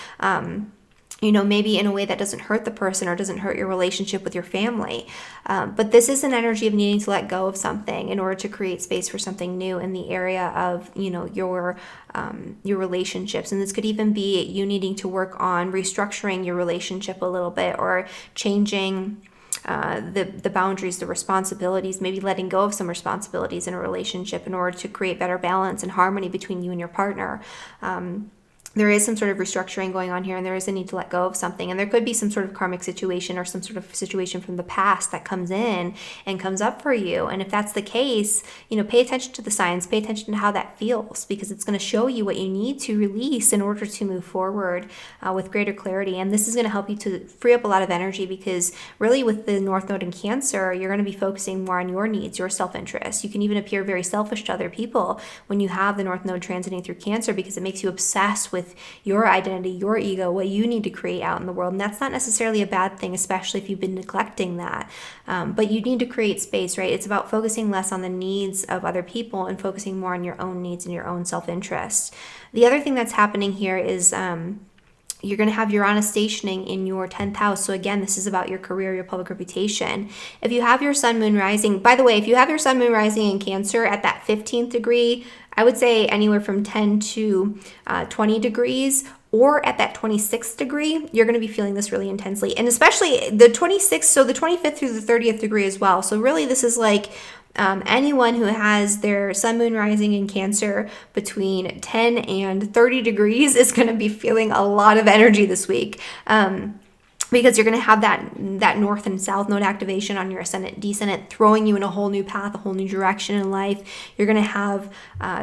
Maybe in a way that doesn't hurt the person or doesn't hurt your relationship with your family. But this is an energy of needing to let go of something in order to create space for something new in the area of, your relationships. And this could even be you needing to work on restructuring your relationship a little bit, or changing the boundaries, the responsibilities, maybe letting go of some responsibilities in a relationship in order to create better balance and harmony between you and your partner. there is some sort of restructuring going on here, and there is a need to let go of something. And there could be some sort of karmic situation or some sort of situation from the past that comes in and comes up for you. And if that's the case, pay attention to the signs, pay attention to how that feels, because it's going to show you what you need to release in order to move forward with greater clarity. And this is going to help you to free up a lot of energy, because really with the North Node in Cancer, you're going to be focusing more on your needs, your self-interest. You can even appear very selfish to other people when you have the North Node transiting through Cancer, because it makes you obsessed with your identity, your ego, what you need to create out in the world. And that's not necessarily a bad thing, especially if you've been neglecting that. But you need to create space, right? It's about focusing less on the needs of other people and focusing more on your own needs and your own self-interest. The other thing that's happening here is you're going to have Uranus stationing in your 10th house. So again, this is about your career, your public reputation. If you have your sun, moon, rising, by the way, if you have your sun, moon, rising in Cancer at that 15th degree, I would say anywhere from 10 to 20 degrees, or at that 26th degree, you're going to be feeling this really intensely. And especially the 26th, so the 25th through the 30th degree as well. So really this is like anyone who has their sun, moon, rising in Cancer between 10 and 30 degrees is going to be feeling a lot of energy this week. Because you're going to have that north and south node activation on your ascendant, descendant, throwing you in a whole new path, a whole new direction in life. You're going to have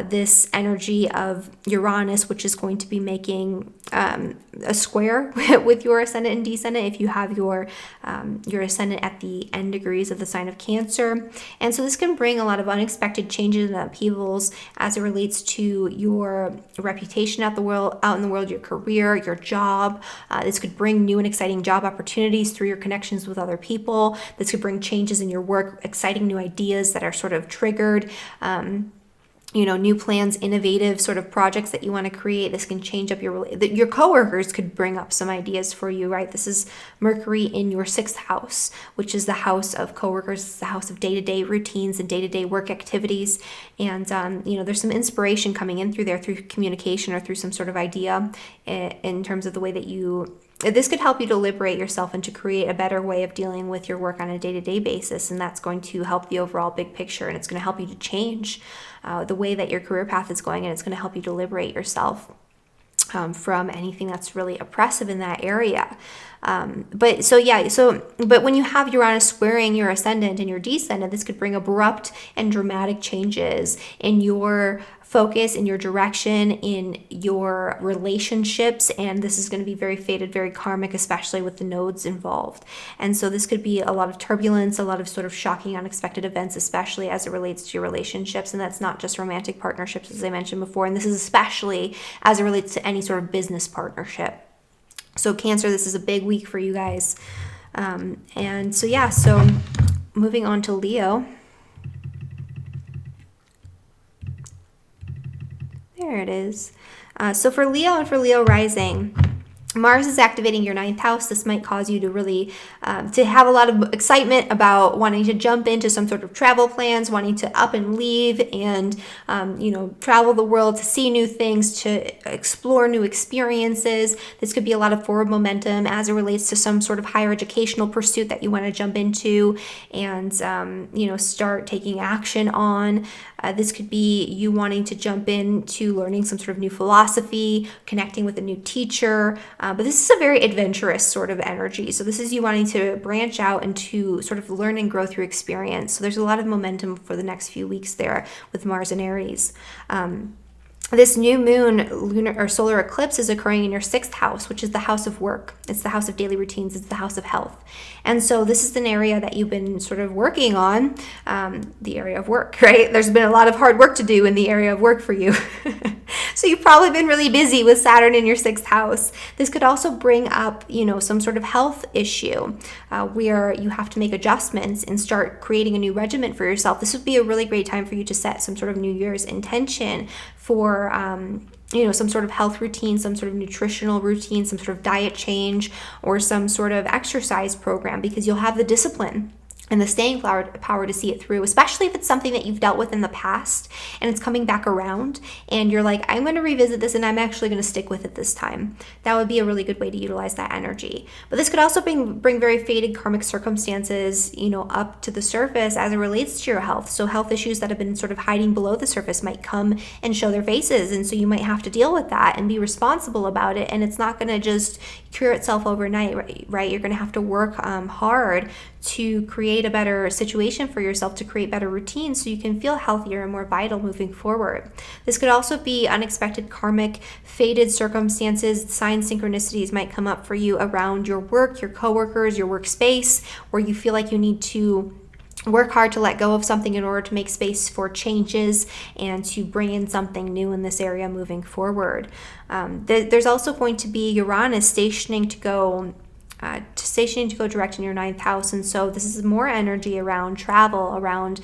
this energy of Uranus, which is going to be making a square with your ascendant and descendant if you have your ascendant at the end degrees of the sign of Cancer. And so this can bring a lot of unexpected changes and upheavals as it relates to your reputation out in the world, your career, your job. This could bring new and exciting job opportunities through your connections with other people. This could bring changes in your work, exciting new ideas that are sort of triggered. New plans, innovative sort of projects that you want to create. This can change up your coworkers could bring up some ideas for you, right? This is Mercury in your 6th house, which is the house of coworkers. It's the house of day-to-day routines and day-to-day work activities. And, there's some inspiration coming in through there, through communication or through some sort of idea in terms of the way that this could help you to liberate yourself and to create a better way of dealing with your work on a day-to-day basis. And that's going to help the overall big picture, and it's going to help you to change the way that your career path is going, and it's going to help you to liberate yourself from anything that's really oppressive in that area. But when you have Uranus squaring your ascendant and your descendant, this could bring abrupt and dramatic changes in your focus, in your direction, in your relationships. And this is going to be very fated, very karmic, especially with the nodes involved. And so this could be a lot of turbulence, a lot of sort of shocking, unexpected events, especially as it relates to your relationships. And that's not just romantic partnerships, as I mentioned before. And this is especially as it relates to any sort of business partnership. So Cancer, this is a big week for you guys. So moving on to Leo. There it is. So for Leo and for Leo rising, Mars is activating your 9th house. This might cause you to really to have a lot of excitement about wanting to jump into some sort of travel plans, wanting to up and leave and, travel the world, to see new things, to explore new experiences. This could be a lot of forward momentum as it relates to some sort of higher educational pursuit that you want to jump into and, start taking action on. This could be you wanting to jump into learning some sort of new philosophy, connecting with a new teacher. But this is a very adventurous sort of energy. So this is you wanting to branch out and to sort of learn and grow through experience. So there's a lot of momentum for the next few weeks there with Mars and Aries. This new moon lunar or solar eclipse is occurring in your 6th house, which is the house of work. It's the house of daily routines. It's the house of health. And so this is an area that you've been sort of working on, the area of work, right? There's been a lot of hard work to do in the area of work for you. So you've probably been really busy with Saturn in your 6th house. This could also bring up, some sort of health issue where you have to make adjustments and start creating a new regimen for yourself. This would be a really great time for you to set some sort of New Year's intention for some sort of health routine, some sort of nutritional routine, some sort of diet change, or some sort of exercise program, because you'll have the discipline and the staying power to see it through, especially if it's something that you've dealt with in the past and it's coming back around and you're like, I'm going to revisit this and I'm actually going to stick with it this time. That would be a really good way to utilize that energy. But this could also bring very faded karmic circumstances, up to the surface as it relates to your health. So health issues that have been sort of hiding below the surface might come and show their faces. And so you might have to deal with that and be responsible about it. And it's not going to just cure itself overnight, right? You're going to have to work hard to create a better situation for yourself, to create better routines so you can feel healthier and more vital moving forward. This could also be unexpected karmic fated circumstances. Sign synchronicities might come up for you around your work, your coworkers, your workspace, where you feel like you need to work hard to let go of something in order to make space for changes and to bring in something new in this area moving forward. There's also going to be Uranus stationing to go direct in your 9th house. And so this is more energy around travel, around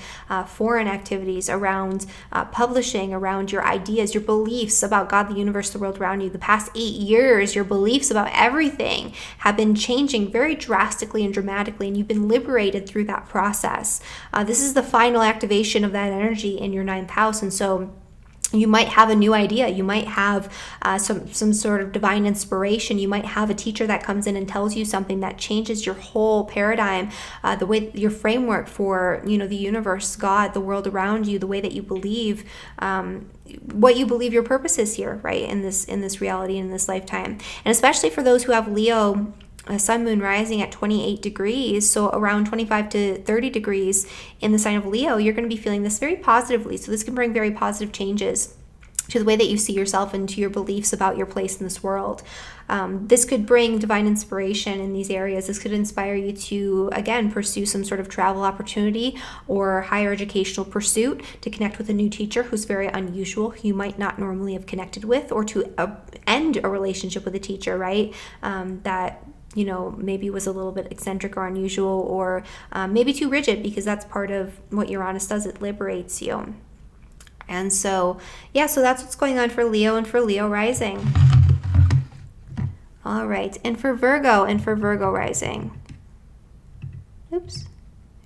foreign activities, around publishing, around your ideas, your beliefs about God, the universe, the world around you. The past 8 years, your beliefs about everything have been changing very drastically and dramatically, and you've been liberated through that process. This is the final activation of that energy in your 9th house. And so you might have a new idea. You might have some sort of divine inspiration. You might have a teacher that comes in and tells you something that changes your whole paradigm, the way, your framework for, the universe, God, the world around you, the way that you believe, what you believe your purpose is here, right? In this reality, in this lifetime. And especially for those who have Leo sun, moon, rising at 28 degrees, so around 25 to 30 degrees in the sign of Leo, you're going to be feeling this very positively. So this can bring very positive changes to the way that you see yourself and to your beliefs about your place in this world. This could bring divine inspiration in these areas. This could inspire you to, again, pursue some sort of travel opportunity or higher educational pursuit, to connect with a new teacher who's very unusual, who you might not normally have connected with, or to end a relationship with a teacher, right? That maybe was a little bit eccentric or unusual, or maybe too rigid, because that's part of what Uranus does. It liberates you. And so, so that's what's going on for Leo and for Leo rising. All right. And for Virgo rising. Oops.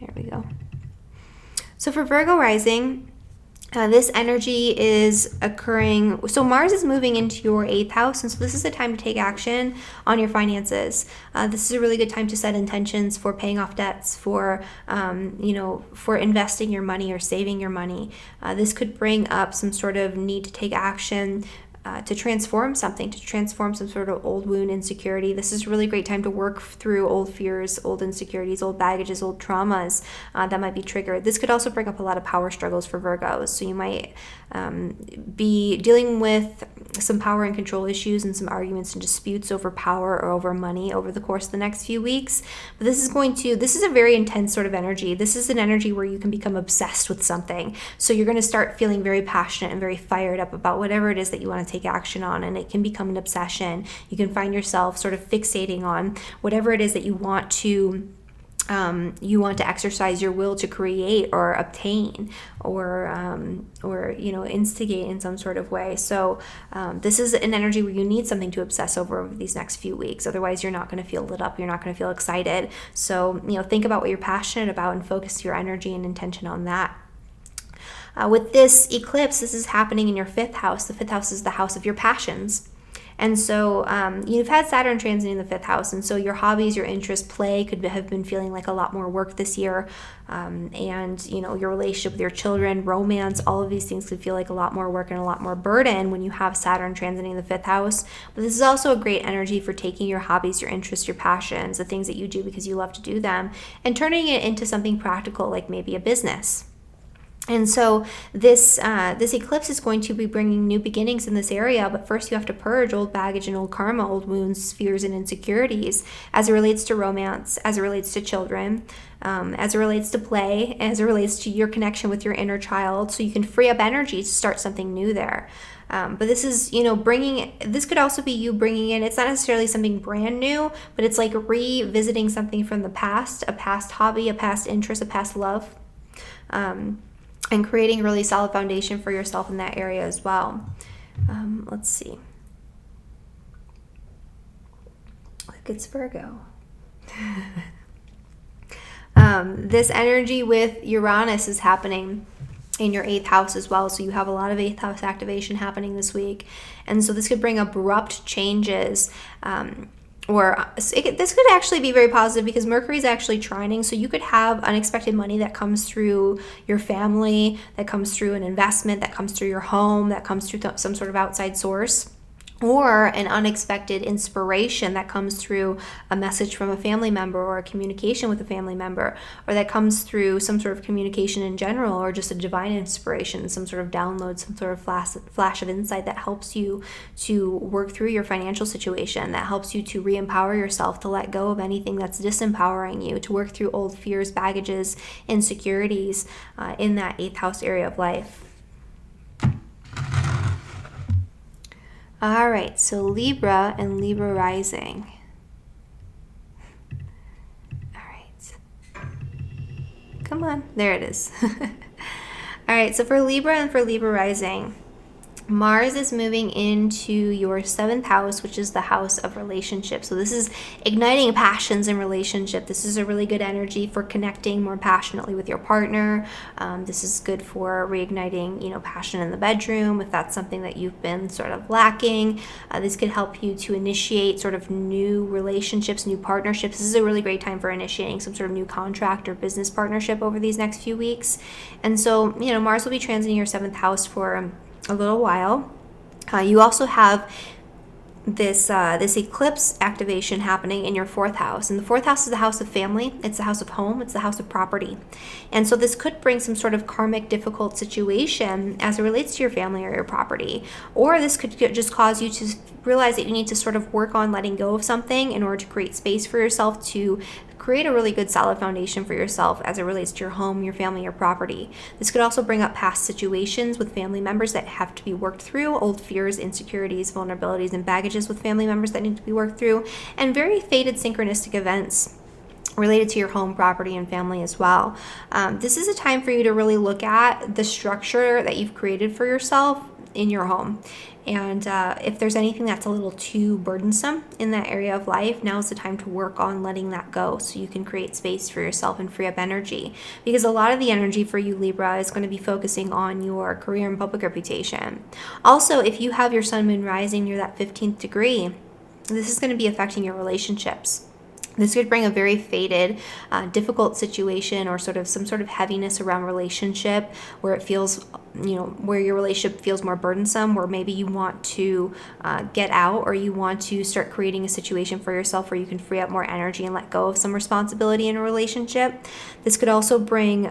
There we go. So for Virgo rising, this energy is occurring. So Mars is moving into your 8th house. And so this is a time to take action on your finances. This is a really good time to set intentions for paying off debts, for investing your money or saving your money. This could bring up some sort of need to take action to transform something, to transform some sort of old wound, insecurity. This is a really great time to work through old fears, old insecurities, old baggages, old traumas that might be triggered. This could also bring up a lot of power struggles for Virgos. So you might be dealing with some power and control issues and some arguments and disputes over power or over money over the course of the next few weeks. But this is a very intense sort of energy. This is an energy where you can become obsessed with something. So you're going to start feeling very passionate and very fired up about whatever it is that you want to take action on, and it can become an obsession. You can find yourself sort of fixating on whatever it is that you want to exercise your will to create or obtain or instigate in some sort of way. So this is an energy where you need something to obsess over these next few weeks. Otherwise, you're not going to feel lit up. You're not going to feel excited. So, think about what you're passionate about and focus your energy and intention on that. With this eclipse, this is happening in your 5th house. The 5th house is the house of your passions. And so you've had Saturn transiting the 5th house. And so your hobbies, your interests, play could have been feeling like a lot more work this year. And your relationship with your children, romance, all of these things could feel like a lot more work and a lot more burden when you have Saturn transiting the 5th house. But this is also a great energy for taking your hobbies, your interests, your passions, the things that you do because you love to do them, and turning it into something practical, like maybe a business. And so this eclipse is going to be bringing new beginnings in this area, but first you have to purge old baggage and old karma, old wounds, fears, and insecurities as it relates to romance, as it relates to children, as it relates to play, as it relates to your connection with your inner child, so you can free up energy to start something new there. But this is, this could also be you bringing in, it's not necessarily something brand new, but it's like revisiting something from the past, a past hobby, a past interest, a past love. And creating a really solid foundation for yourself in that area as well. Let's see. Look, it's Virgo. This energy with Uranus is happening in your 8th house as well. So you have a lot of 8th house activation happening this week. And so this could bring abrupt changes. This could actually be very positive because Mercury is actually trining. So you could have unexpected money that comes through your family, that comes through an investment, that comes through your home, that comes through some sort of outside source, or an unexpected inspiration that comes through a message from a family member or a communication with a family member, or that comes through some sort of communication in general, or just a divine inspiration, some sort of download, some sort of flash of insight that helps you to work through your financial situation, that helps you to re-empower yourself, to let go of anything that's disempowering you, to work through old fears, baggages, insecurities in that 8th house area of life. All right, so Libra and Libra rising. All right. Come on, there it is. All right, so for Libra and for Libra rising, Mars is moving into your 7th house, which is the house of relationships. So this is igniting passions in relationship. This is a really good energy for connecting more passionately with your partner. This is good for reigniting, passion in the bedroom, if that's something that you've been sort of lacking. This could help you to initiate sort of new relationships, new partnerships. This is a really great time for initiating some sort of new contract or business partnership over these next few weeks. And so, Mars will be transiting your 7th house for a little while. You also have this eclipse activation happening in your 4th house, and the 4th house is the house of family, it's the house of home, it's the house of property. And so this could bring some sort of karmic difficult situation as it relates to your family or your property, or this could just cause you to realize that you need to sort of work on letting go of something in order to create space for yourself to create a really good solid foundation for yourself as it relates to your home, your family, your property. This could also bring up past situations with family members that have to be worked through, old fears, insecurities, vulnerabilities, and baggages with family members that need to be worked through, and very fated synchronistic events related to your home, property, and family as well. This is a time for you to really look at the structure that you've created for yourself in your home. And if there's anything that's a little too burdensome in that area of life, now is the time to work on letting that go so you can create space for yourself and free up energy. Because a lot of the energy for you, Libra, is going to be focusing on your career and public reputation. Also, if you have your sun, moon rising near that 15th degree, this is going to be affecting your relationships. This could bring a very fated, difficult situation or some sort of heaviness around relationship where it feels, where your relationship feels more burdensome, where maybe you want to get out or you want to start creating a situation for yourself where you can free up more energy and let go of some responsibility in a relationship. This could also bring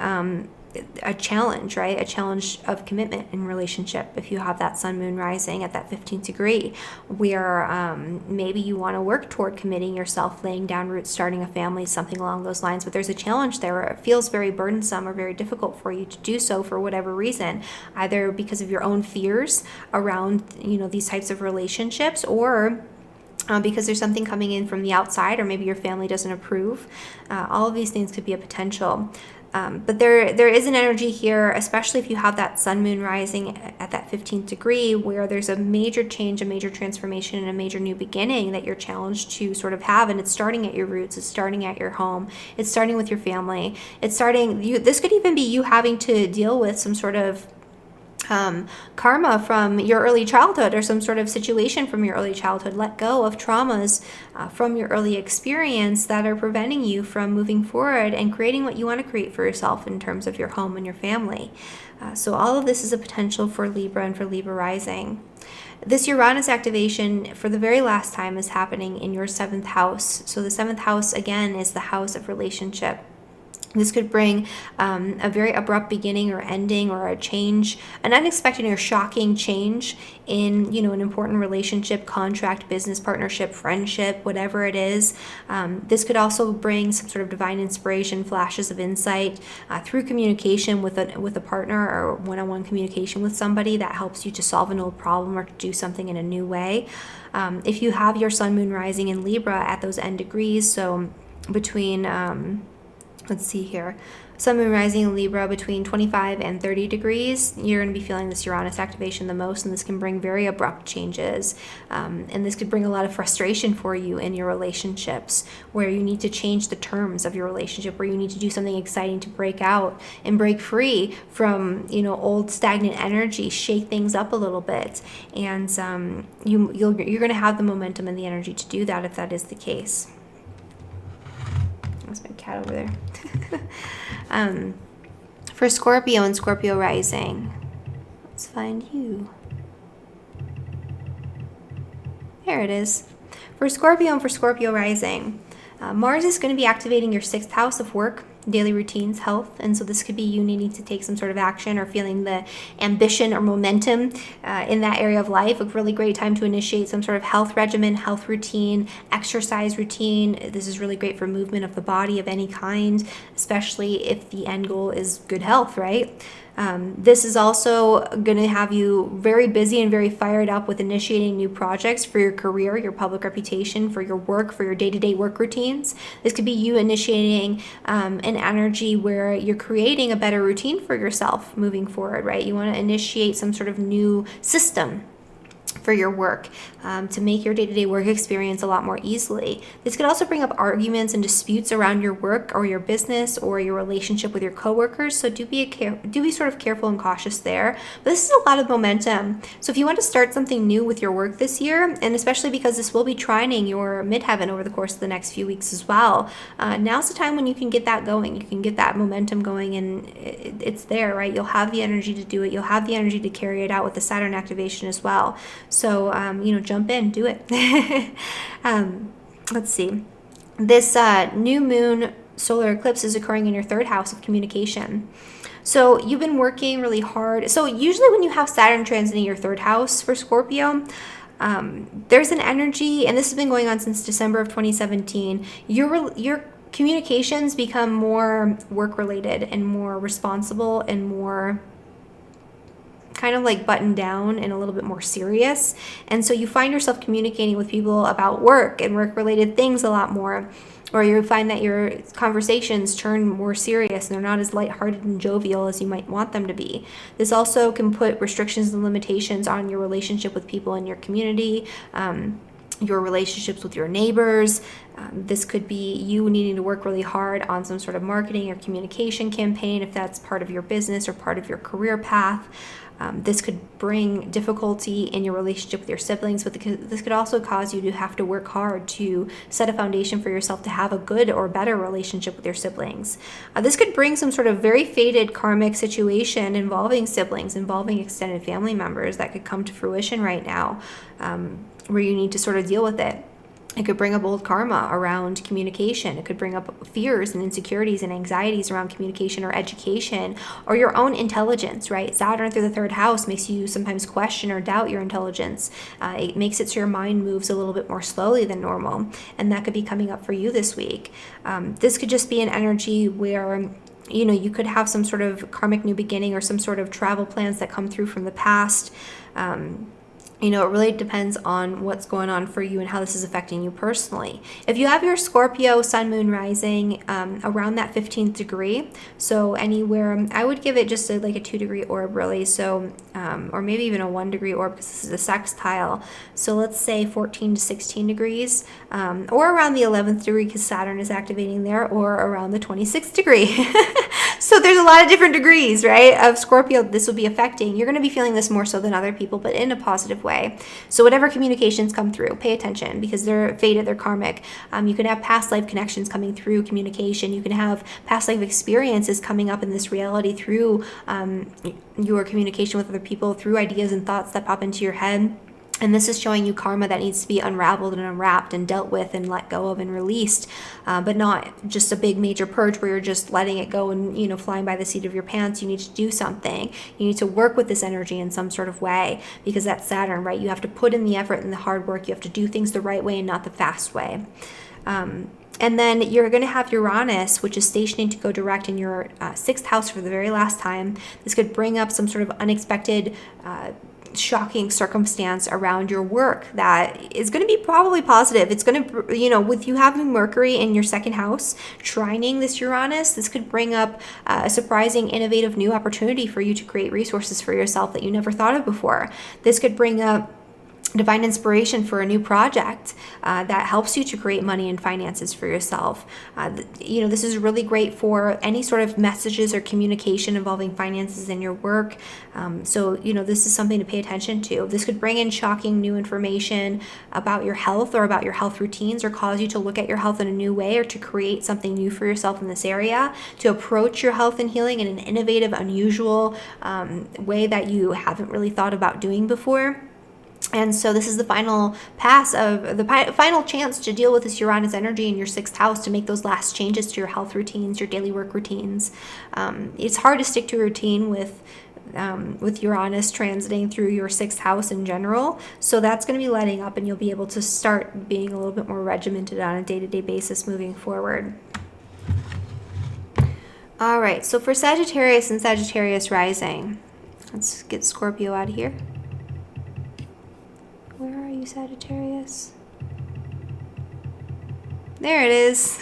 a challenge, right? A challenge of commitment in relationship if you have that sun, moon rising at that 15th degree, where maybe you want to work toward committing yourself, laying down roots, starting a family, something along those lines, but there's a challenge there where it feels very burdensome or very difficult for you to do so for whatever reason, either because of your own fears around, these types of relationships, or because there's something coming in from the outside, or maybe your family doesn't approve. All of these things could be a potential. But there is an energy here, especially if you have that sun, moon rising at that 15th degree, where there's a major change, a major transformation, and a major new beginning that you're challenged to sort of have. And it's starting at your roots. It's starting at your home. It's starting with your family. This could even be you having to deal with some sort of karma from your early childhood, or some sort of situation from your early childhood. Let go of traumas from your early experience that are preventing you from moving forward and creating what you want to create for yourself in terms of your home and your family. So all of this is a potential for Libra and for Libra rising. This Uranus activation for the very last time is happening in your 7th house. So the 7th house, again, is the house of relationship. This could bring a very abrupt beginning or ending, or a change, an unexpected or shocking change in, an important relationship, contract, business partnership, friendship, whatever it is. This could also bring some sort of divine inspiration, flashes of insight through communication with a partner, or one-on-one communication with somebody that helps you to solve an old problem or to do something in a new way. If you have your sun, moon rising in Libra at those end degrees, so between let's see here. Sun, Moon, Rising in Libra between 25 and 30 degrees, you're going to be feeling this Uranus activation the most, and this can bring very abrupt changes. And this could bring a lot of frustration for you in your relationships, where you need to change the terms of your relationship, where you need to do something exciting to break out and break free from, old stagnant energy, shake things up a little bit. And you're going to have the momentum and the energy to do that if that is the case. That's my cat over there. For Scorpio and Scorpio rising, let's find you. There it is. For Scorpio and for Scorpio rising, Mars is going to be activating your 6th house of work, daily routines, health, and so this could be you needing to take some sort of action or feeling the ambition or momentum in that area of life. A really great time to initiate some sort of health regimen, health routine, exercise routine. This is really great for movement of the body of any kind, especially if the end goal is good health, right? This is also going to have you very busy and very fired up with initiating new projects for your career, your public reputation, for your work, for your day-to-day work routines. This could be you initiating an energy where you're creating a better routine for yourself moving forward, right? You want to initiate some sort of new system for your work to make your day-to-day work experience a lot more easily. This could also bring up arguments and disputes around your work or your business or your relationship with your coworkers. So do be sort of careful and cautious there. But this is a lot of momentum. So if you want to start something new with your work this year, and especially because this will be trining your midheaven over the course of the next few weeks as well, now's the time when you can get that going. You can get that momentum going, and it's there, right? You'll have the energy to do it. You'll have the energy to carry it out with the Saturn activation as well. So, jump in, do it. Let's see. This new moon solar eclipse is occurring in your 3rd house of communication. So you've been working really hard. So usually when you have Saturn transiting your 3rd house for Scorpio, there's an energy, and this has been going on since December of 2017. Your communications become more work-related and more responsible and more kind of like buttoned down and a little bit more serious. And so you find yourself communicating with people about work and work-related things a lot more, or you find that your conversations turn more serious and they're not as lighthearted and jovial as you might want them to be. This also can put restrictions and limitations on your relationship with people in your community, your relationships with your neighbors. This could be you needing to work really hard on some sort of marketing or communication campaign if that's part of your business or part of your career path. This could bring difficulty in your relationship with your siblings, but this could also cause you to have to work hard to set a foundation for yourself to have a good or better relationship with your siblings. This could bring some sort of very fated karmic situation involving siblings, involving extended family members that could come to fruition right now, where you need to sort of deal with it. It could bring up old karma around communication. It could bring up fears and insecurities and anxieties around communication or education or your own intelligence, right? Saturn through the 3rd house makes you sometimes question or doubt your intelligence. It makes it so your mind moves a little bit more slowly than normal. And that could be coming up for you this week. This could just be an energy where you could have some sort of karmic new beginning or some sort of travel plans that come through from the past. It really depends on what's going on for you and how this is affecting you personally. If you have your Scorpio sun, moon, rising around that 15th degree, so anywhere, I would give it just like a 2-degree orb really, so or maybe even a 1-degree orb because this is a sextile. So let's say 14 to 16 degrees, or around the 11th degree because Saturn is activating there, or around the 26th degree. So there's a lot of different degrees, right, of Scorpio this will be affecting. You're going to be feeling this more so than other people, but in a positive way. So whatever communications come through, pay attention because they're fated, they're karmic. You can have past life connections coming through communication. You can have past life experiences coming up in this reality through your communication with other people, through ideas and thoughts that pop into your head. And this is showing you karma that needs to be unraveled and unwrapped and dealt with and let go of and released, but not just a big major purge where you're just letting it go and, flying by the seat of your pants. You need to do something. You need to work with this energy in some sort of way because that's Saturn, right? You have to put in the effort and the hard work. You have to do things the right way and not the fast way. And then you're going to have Uranus, which is stationing to go direct in your 6th house for the very last time. This could bring up some sort of unexpected shocking circumstance around your work that is going to be probably positive. It's going to, with you having Mercury in your second house trining this Uranus, this could bring up a surprising, innovative new opportunity for you to create resources for yourself that you never thought of before. This could bring up divine inspiration for a new project that helps you to create money and finances for yourself. This is really great for any sort of messages or communication involving finances in your work. So this is something to pay attention to. This could bring in shocking new information about your health or about your health routines, or cause you to look at your health in a new way, or to create something new for yourself in this area, to approach your health and healing in an innovative, unusual way that you haven't really thought about doing before. And so this is the final pass of the final chance to deal with this Uranus energy in your sixth house, to make those last changes to your health routines, your daily work routines. It's hard to stick to a routine with Uranus transiting through your sixth house in general. So that's going to be letting up, and you'll be able to start being a little bit more regimented on a day-to-day basis moving forward. All right, so for Sagittarius and Sagittarius rising, let's get Scorpio out of here. Where are you, Sagittarius? There it is.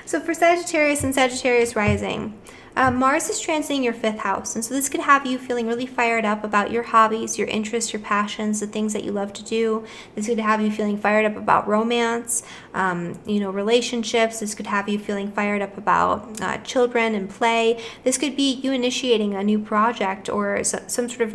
So for Sagittarius and Sagittarius rising, Mars is transiting your fifth house. And so this could have you feeling really fired up about your hobbies, your interests, your passions, the things that you love to do. This could have you feeling fired up about romance, relationships. This could have you feeling fired up about children and play. This could be you initiating a new project, or some sort of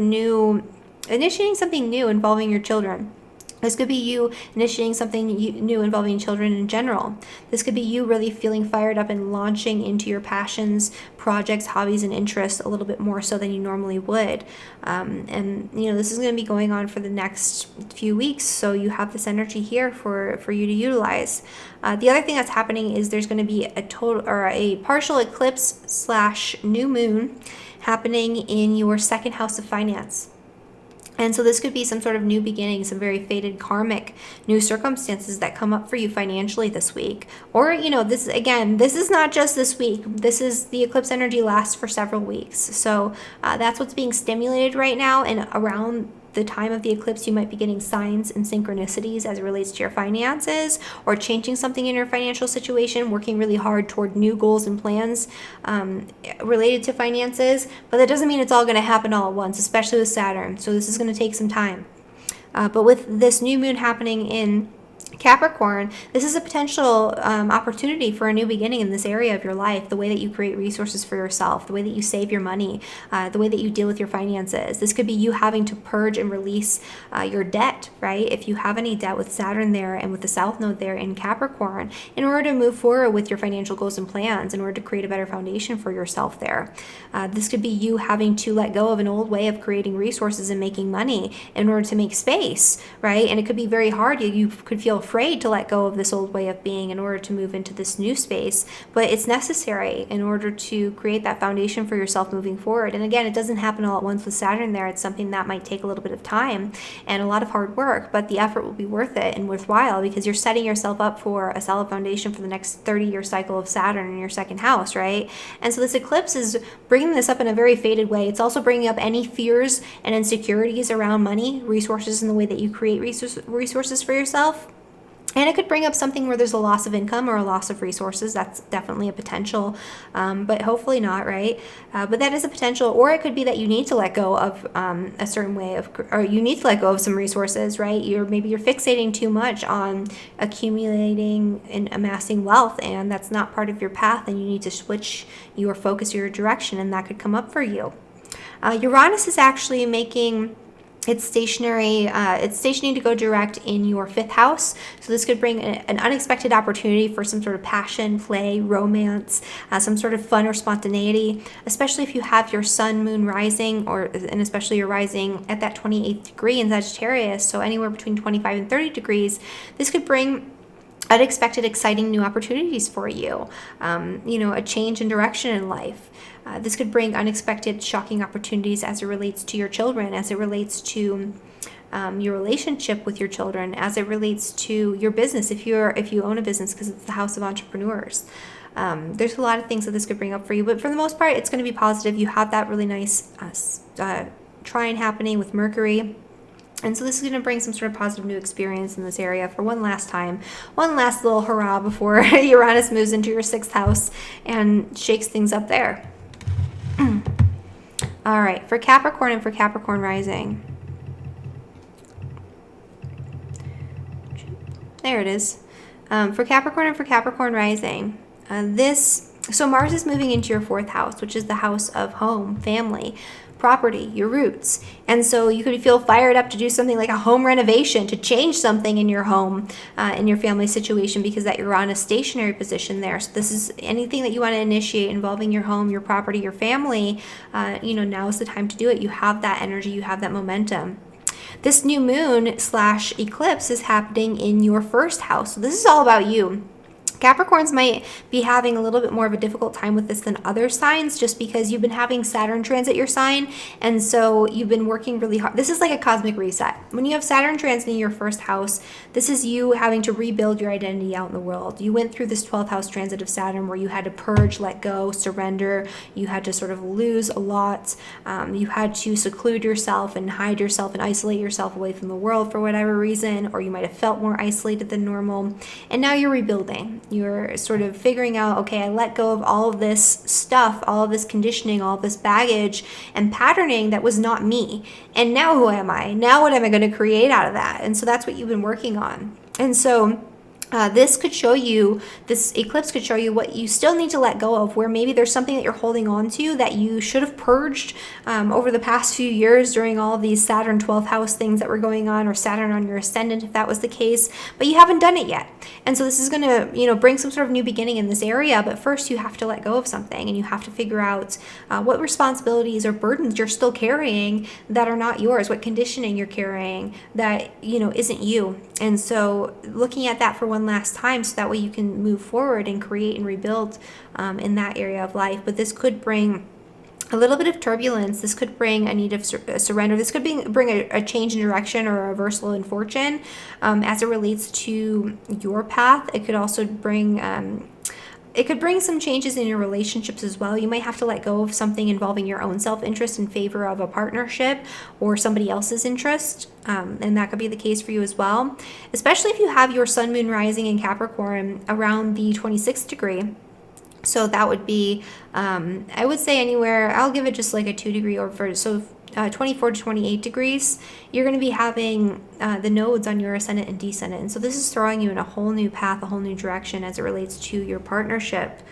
initiating something new involving your children. This could be you initiating something new involving children in general. This could be you really feeling fired up and launching into your passions, projects, hobbies, and interests a little bit more so than you normally would. This is going to be going on for the next few weeks, so you have this energy here for you to utilize. The other thing that's happening is there's going to be a partial eclipse / new moon happening in your second house of finance. And so this could be some sort of new beginning, some very fated karmic new circumstances that come up for you financially this week. Or, this is not just this week. The eclipse energy lasts for several weeks. So that's what's being stimulated right now. And around the time of the eclipse, you might be getting signs and synchronicities as it relates to your finances, or changing something in your financial situation, working really hard toward new goals and plans related to finances. But that doesn't mean it's all going to happen all at once, especially with Saturn. So this is going to take some time. But with this new moon happening in Capricorn, this is a potential opportunity for a new beginning in this area of your life. The way that you create resources for yourself, the way that you save your money, the way that you deal with your finances. This could be you having to purge and release your debt, right? If you have any debt with Saturn there and with the South Node there in Capricorn, in order to move forward with your financial goals and plans, in order to create a better foundation for yourself there. This could be you having to let go of an old way of creating resources and making money in order to make space, right? And it could be very hard. You could feel afraid to let go of this old way of being in order to move into this new space, but it's necessary in order to create that foundation for yourself moving forward. And again, it doesn't happen all at once with Saturn there. It's something that might take a little bit of time and a lot of hard work, but the effort will be worth it and worthwhile, because you're setting yourself up for a solid foundation for the next 30-year cycle of Saturn in your second house, right? And so this eclipse is bringing this up in a very faded way. It's also bringing up any fears and insecurities around money, resources, and the way that you create resources for yourself. And it could bring up something where there's a loss of income or a loss of resources. That's definitely a potential, but hopefully not, right? But that is a potential. Or it could be that you need to let go of a certain way of, or you need to let go of some resources, right? Maybe you're fixating too much on accumulating and amassing wealth, and that's not part of your path, and you need to switch your focus, your direction, and that could come up for you. Uranus is actually making it's stationary. It's stationing to go direct in your fifth house. So this could bring an unexpected opportunity for some sort of passion, play, romance, some sort of fun or spontaneity, especially if you have your sun, moon rising, and especially your rising at that 28th degree in Sagittarius. So anywhere between 25 and 30 degrees, this could bring unexpected, exciting new opportunities for you. A change in direction in life. This could bring unexpected, shocking opportunities as it relates to your children, as it relates to your relationship with your children, as it relates to your business, if you own a business, because it's the house of entrepreneurs. There's a lot of things that this could bring up for you, but for the most part, it's going to be positive. You have that really nice trine happening with Mercury. And so this is going to bring some sort of positive new experience in this area for one last time. One last little hurrah before Uranus moves into your 6th house and shakes things up there. All right, for Capricorn and for Capricorn rising. There it is. For Capricorn and for Capricorn rising. So Mars is moving into your 4th house, which is the house of home, family, property, your roots. And so you could feel fired up to do something like a home renovation, to change something in your home, in your family situation, because that you're on a stationary position there. So this is anything that you want to initiate involving your home, your property, your family. Now is the time to do it. You have that energy, you have that momentum. This new moon / eclipse is happening in your 1st house. So this is all about you. Capricorns might be having a little bit more of a difficult time with this than other signs, just because you've been having Saturn transit your sign, and so you've been working really hard. This is like a cosmic reset. When you have Saturn transiting your 1st house, this is you having to rebuild your identity out in the world. You went through this 12th house transit of Saturn where you had to purge, let go, surrender. You had to sort of lose a lot. You had to seclude yourself and hide yourself and isolate yourself away from the world for whatever reason, or you might have felt more isolated than normal. And now you're rebuilding. You're sort of figuring out, okay, I let go of all of this stuff, all of this conditioning, all of this baggage and patterning that was not me. And now who am I? Now what am I going to create out of that? And so that's what you've been working on. And so this eclipse could show you what you still need to let go of, where maybe there's something that you're holding on to that you should have purged over the past few years during all of these Saturn 12th house things that were going on, or Saturn on your ascendant if that was the case, but you haven't done it yet. And so this is going to, bring some sort of new beginning in this area, but first you have to let go of something, and you have to figure out what responsibilities or burdens you're still carrying that are not yours, what conditioning you're carrying that, isn't you. And so looking at that for one last time, so that way you can move forward and create and rebuild in that area of life. But this could bring a little bit of turbulence. This could bring a need of surrender. This could bring a change in direction or a reversal in fortune as it relates to your path. It could also bring some changes in your relationships as well. You might have to let go of something involving your own self-interest in favor of a partnership or somebody else's interest. And that could be the case for you as well, especially if you have your sun, moon rising in Capricorn around the 26th degree. So that would be, I would say anywhere, I'll give it just like a 2 degree over. So 24 to 28 degrees, you're going to be having the nodes on your ascendant and descendant. And so this is throwing you in a whole new path, a whole new direction as it relates to your partnership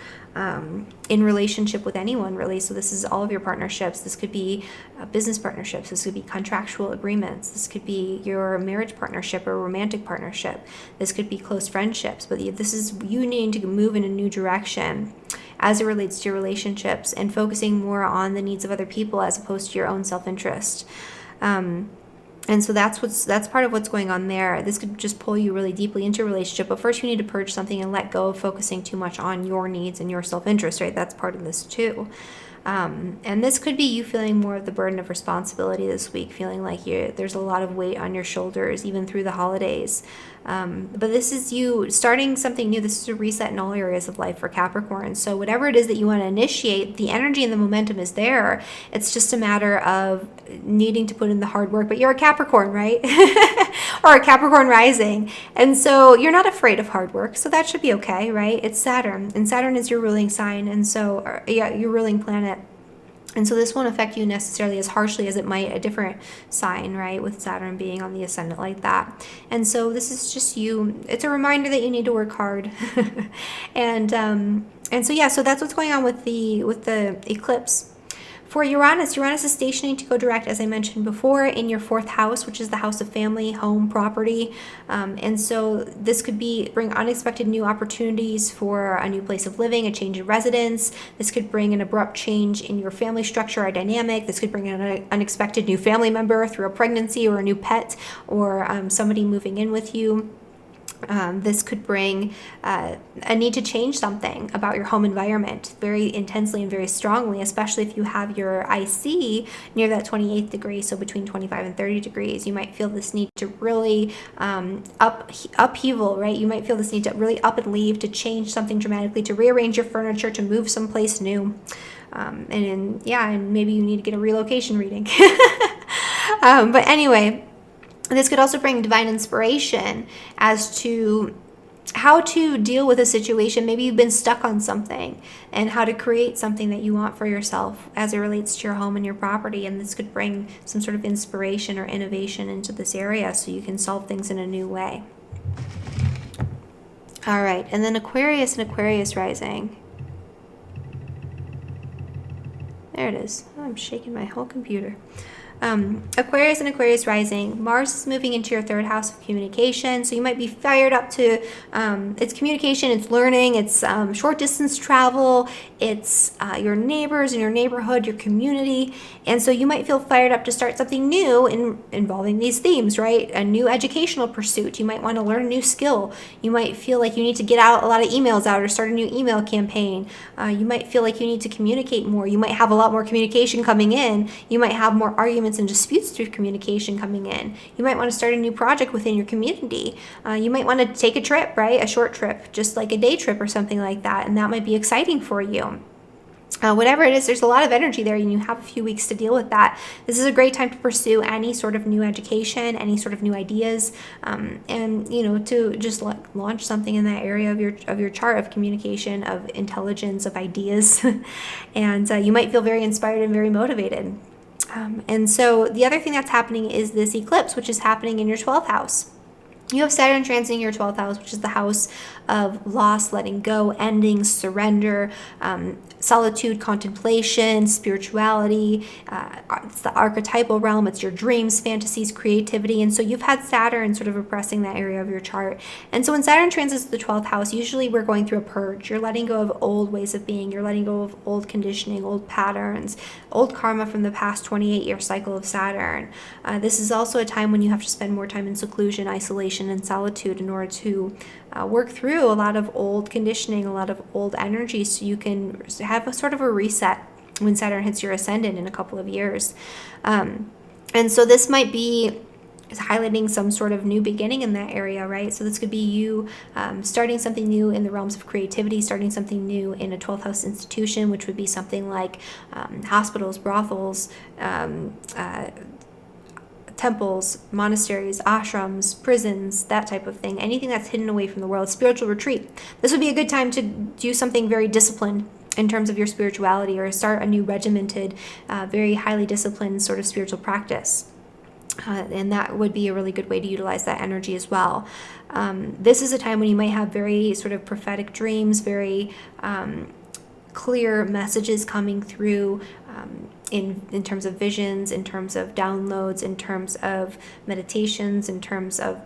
in relationship with anyone, really. So this is all of your partnerships. This could be business partnerships. This could be contractual agreements. This could be your marriage partnership or romantic partnership. This could be close friendships. But this is you needing to move in a new direction as it relates to your relationships and focusing more on the needs of other people as opposed to your own self-interest. And so that's part of what's going on there. This could just pull you really deeply into a relationship. But first you need to purge something and let go of focusing too much on your needs and your self-interest, right? That's part of this too. And this could be you feeling more of the burden of responsibility this week, feeling like there's a lot of weight on your shoulders, even through the holidays. But this is you starting something new. This is a reset in all areas of life for Capricorn. So whatever it is that you want to initiate, the energy and the momentum is there. It's just a matter of needing to put in the hard work. But you're a Capricorn, right? Or a Capricorn rising. And so you're not afraid of hard work. So that should be okay, right? It's Saturn. And Saturn is your ruling sign. And so, your ruling planet. And so this won't affect you necessarily as harshly as it might a different sign, right? With Saturn being on the ascendant like that. And so this is just you. It's a reminder that you need to work hard. And so that's what's going on with the eclipse. For Uranus is stationing to go direct, as I mentioned before, in your 4th house, which is the house of family, home, property. And so this could bring unexpected new opportunities for a new place of living, a change in residence. This could bring an abrupt change in your family structure or dynamic. This could bring an unexpected new family member through a pregnancy or a new pet or somebody moving in with you. This could bring a need to change something about your home environment very intensely and very strongly, especially if you have your IC near that 28th degree, so between 25 and 30 degrees. You might feel this need to really upheaval, right? You might feel this need to really up and leave, to change something dramatically, to rearrange your furniture, to move someplace new. And maybe you need to get a relocation reading. But anyway, this could also bring divine inspiration as to how to deal with a situation. Maybe you've been stuck on something, and how to create something that you want for yourself as it relates to your home and your property. And this could bring some sort of inspiration or innovation into this area so you can solve things in a new way. All right, and then Aquarius and Aquarius rising. There it is. Oh, I'm shaking my whole computer. Aquarius and Aquarius rising. Mars is moving into your third house of communication, so you might be fired up to it's communication, it's learning, it's short distance travel, it's your neighbors in your neighborhood, your community, and so you might feel fired up to start something new involving these themes, right? A new educational pursuit. You might want to learn a new skill. You might feel like you need to get out a lot of emails out or start a new email campaign. You might feel like you need to communicate more. You might have a lot more communication coming in. You might have more arguments and disputes through communication coming in. You might want to start a new project within your community. You might want to take a trip, right? A short trip, just like a day trip or something like that, and that might be exciting for you. Whatever it is, there's a lot of energy there, and you have a few weeks to deal with that. This is a great time to pursue any sort of new education, any sort of new ideas, and to just launch something in that area of your chart of communication, of intelligence, of ideas, and you might feel very inspired and very motivated. And so the other thing that's happening is this eclipse, which is happening in your 12th house. You have Saturn transiting your 12th house, which is the house of loss, letting go, endings, surrender, solitude, contemplation, spirituality. It's the archetypal realm. It's your dreams, fantasies, creativity. And so you've had Saturn sort of oppressing that area of your chart. And so when Saturn transits the 12th house, usually we're going through a purge. You're letting go of old ways of being. You're letting go of old conditioning, old patterns, old karma from the past 28-year cycle of Saturn. This is also a time when you have to spend more time in seclusion, isolation, and solitude in order to work through a lot of old conditioning, a lot of old energy, so you can have a sort of a reset when Saturn hits your ascendant in a couple of years. And so this might be highlighting some sort of new beginning in that area, right? So this could be you starting something new in the realms of creativity, starting something new in a 12th house institution, which would be something like hospitals, brothels, temples, monasteries, ashrams, prisons, that type of thing. Anything that's hidden away from the world. Spiritual retreat. This would be a good time to do something very disciplined in terms of your spirituality, or start a new regimented, very highly disciplined sort of spiritual practice. And that would be a really good way to utilize that energy as well. This is a time when you might have very sort of prophetic dreams, very clear messages coming through in terms of visions, in terms of downloads, in terms of meditations, in terms of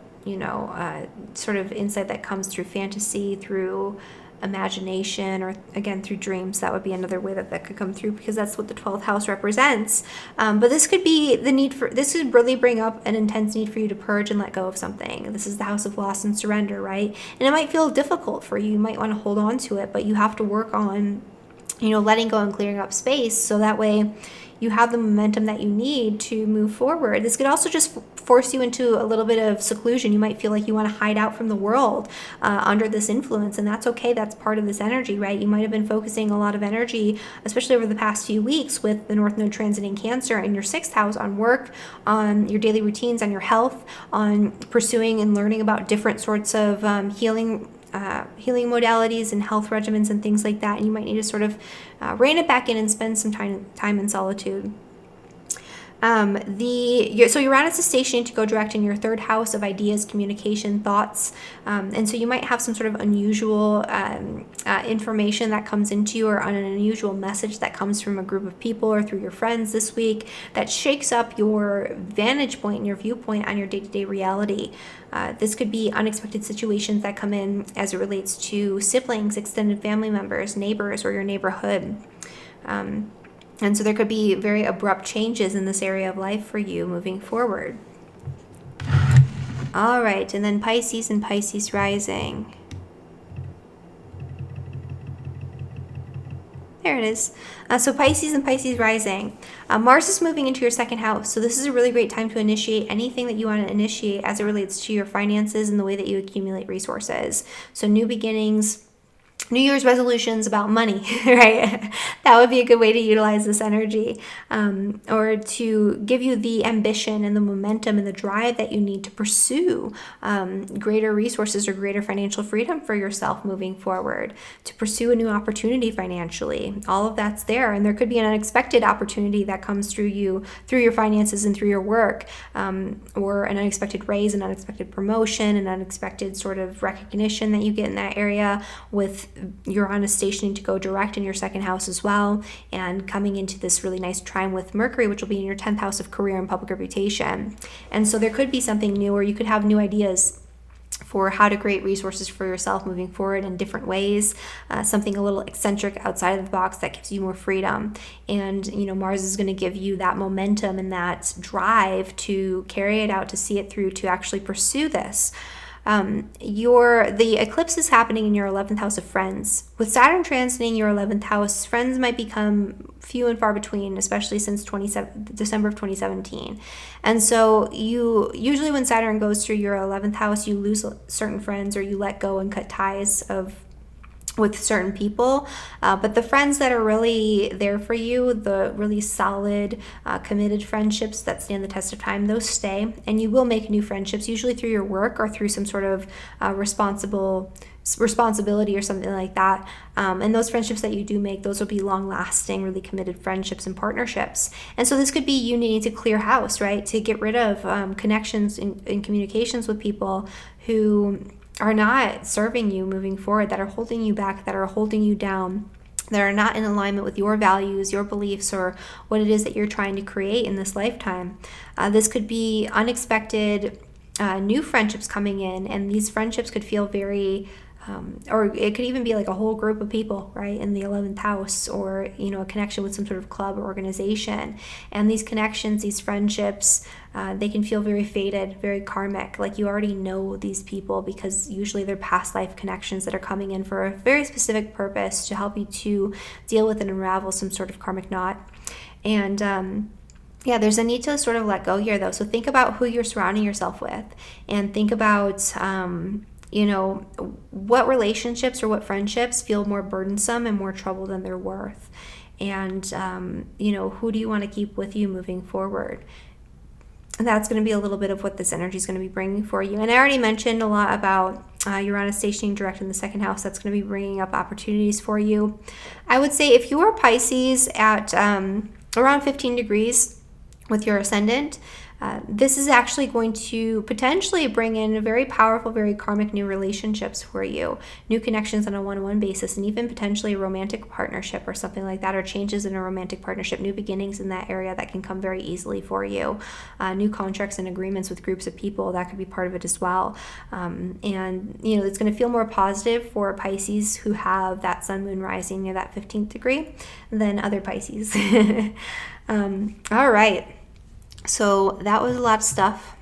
sort of insight that comes through fantasy, through imagination, or again through dreams. That would be another way that could come through, because that's what the 12th house represents. But this could be this could really bring up an intense need for you to purge and let go of something. This is the house of loss and surrender, right? And it might feel difficult for you. You might want to hold on to it, but you have to work on letting go and clearing up space, so that way you have the momentum that you need to move forward. This could also just force you into a little bit of seclusion. You might feel like you want to hide out from the world under this influence, and that's okay. That's part of this energy, right? You might have been focusing a lot of energy, especially over the past few weeks with the North Node transiting Cancer in your 6th house, on work, on your daily routines, on your health, on pursuing and learning about different sorts of healing modalities and health regimens and things like that. And you might need to sort of rein it back in and spend some time in solitude. So Uranus is stationing to go direct in your 3rd house of ideas, communication, thoughts, and so you might have some sort of unusual information that comes into you, or an unusual message that comes from a group of people or through your friends this week that shakes up your vantage point and your viewpoint on your day-to-day reality. This could be unexpected situations that come in as it relates to siblings, extended family members, neighbors, or your neighborhood. And so there could be very abrupt changes in this area of life for you moving forward. All right, and then Pisces and Pisces rising. There it is. So Pisces and Pisces rising. Mars is moving into your 2nd house. So this is a really great time to initiate anything that you want to initiate as it relates to your finances and the way that you accumulate resources. So new beginnings, New Year's resolutions about money, right? That would be a good way to utilize this energy, or to give you the ambition and the momentum and the drive that you need to pursue greater resources or greater financial freedom for yourself moving forward, to pursue a new opportunity financially. All of that's there, and there could be an unexpected opportunity that comes through you, through your finances and through your work, or an unexpected raise, an unexpected promotion, an unexpected sort of recognition that you get in that area, with Uranus stationing to go direct in your second house as well, and coming into this really nice trine with Mercury, which will be in your 10th house of career and public reputation. And so there could be something new, or you could have new ideas for how to create resources for yourself moving forward in different ways, something a little eccentric outside of the box that gives you more freedom. And Mars is going to give you that momentum and that drive to carry it out, to see it through, to actually pursue this. The eclipse is happening in your 11th house of friends. With Saturn transiting your 11th house, friends might become few and far between, especially since December of 2017. And so usually when Saturn goes through your 11th house, you lose certain friends, or you let go and cut ties with certain people, but the friends that are really there for you, the really solid, committed friendships that stand the test of time, those stay, and you will make new friendships, usually through your work or through some sort of responsibility or something like that. And those friendships that you do make, those will be long-lasting, really committed friendships and partnerships. And so this could be you needing to clear house, right? To get rid of connections and communications with people who are not serving you moving forward, that are holding you back, that are holding you down, that are not in alignment with your values, your beliefs, or what it is that you're trying to create in this lifetime. This could be unexpected new friendships coming in, and these friendships could feel very or it could even be like a whole group of people, right, in the 11th house, or a connection with some sort of club or organization. And these connections, these friendships, they can feel very fated, very karmic, like you already know these people, because usually they're past life connections that are coming in for a very specific purpose, to help you to deal with and unravel some sort of karmic knot. And there's a need to sort of let go here, though. So think about who you're surrounding yourself with, and think about what relationships or what friendships feel more burdensome and more trouble than they're worth. And, who do you want to keep with you moving forward? And that's going to be a little bit of what this energy is going to be bringing for you. And I already mentioned a lot about Uranus stationing direct in the second house. That's going to be bringing up opportunities for you. I would say if you are Pisces at around 15 degrees with your ascendant, this is actually going to potentially bring in very powerful, very karmic new relationships for you, new connections on a one-on-one basis, and even potentially a romantic partnership or something like that, or changes in a romantic partnership, new beginnings in that area that can come very easily for you, new contracts and agreements with groups of people, that could be part of it as well. And it's going to feel more positive for Pisces who have that sun moon rising near that 15th degree than other Pisces. All right. So that was a lot of stuff.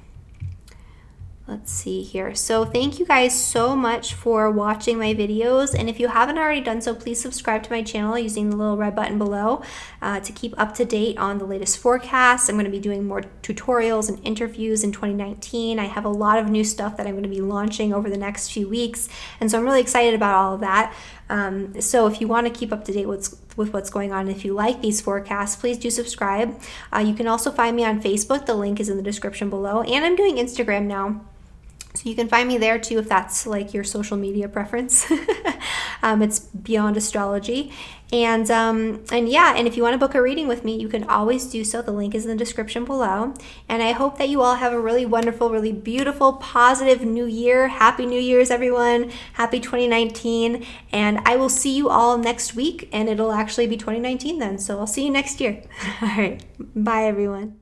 Let's see here. So thank you guys so much for watching my videos. And if you haven't already done so, please subscribe to my channel using the little red button below to keep up to date on the latest forecasts. I'm going to be doing more tutorials and interviews in 2019. I have a lot of new stuff that I'm going to be launching over the next few weeks. And so I'm really excited about all of that. So if you want to keep up to date with what's going on, if you like these forecasts, please do subscribe. You can also find me on Facebook. The link is in the description below. And I'm doing Instagram now, so you can find me there too if that's like your social media preference. It's Beyond Astrology. And if you want to book a reading with me, you can always do so. The link is in the description below. And I hope that you all have a really wonderful, really beautiful, positive new year. Happy New Year's, everyone. Happy 2019. And I will see you all next week, and it'll actually be 2019 then. So I'll see you next year. All right. Bye, everyone.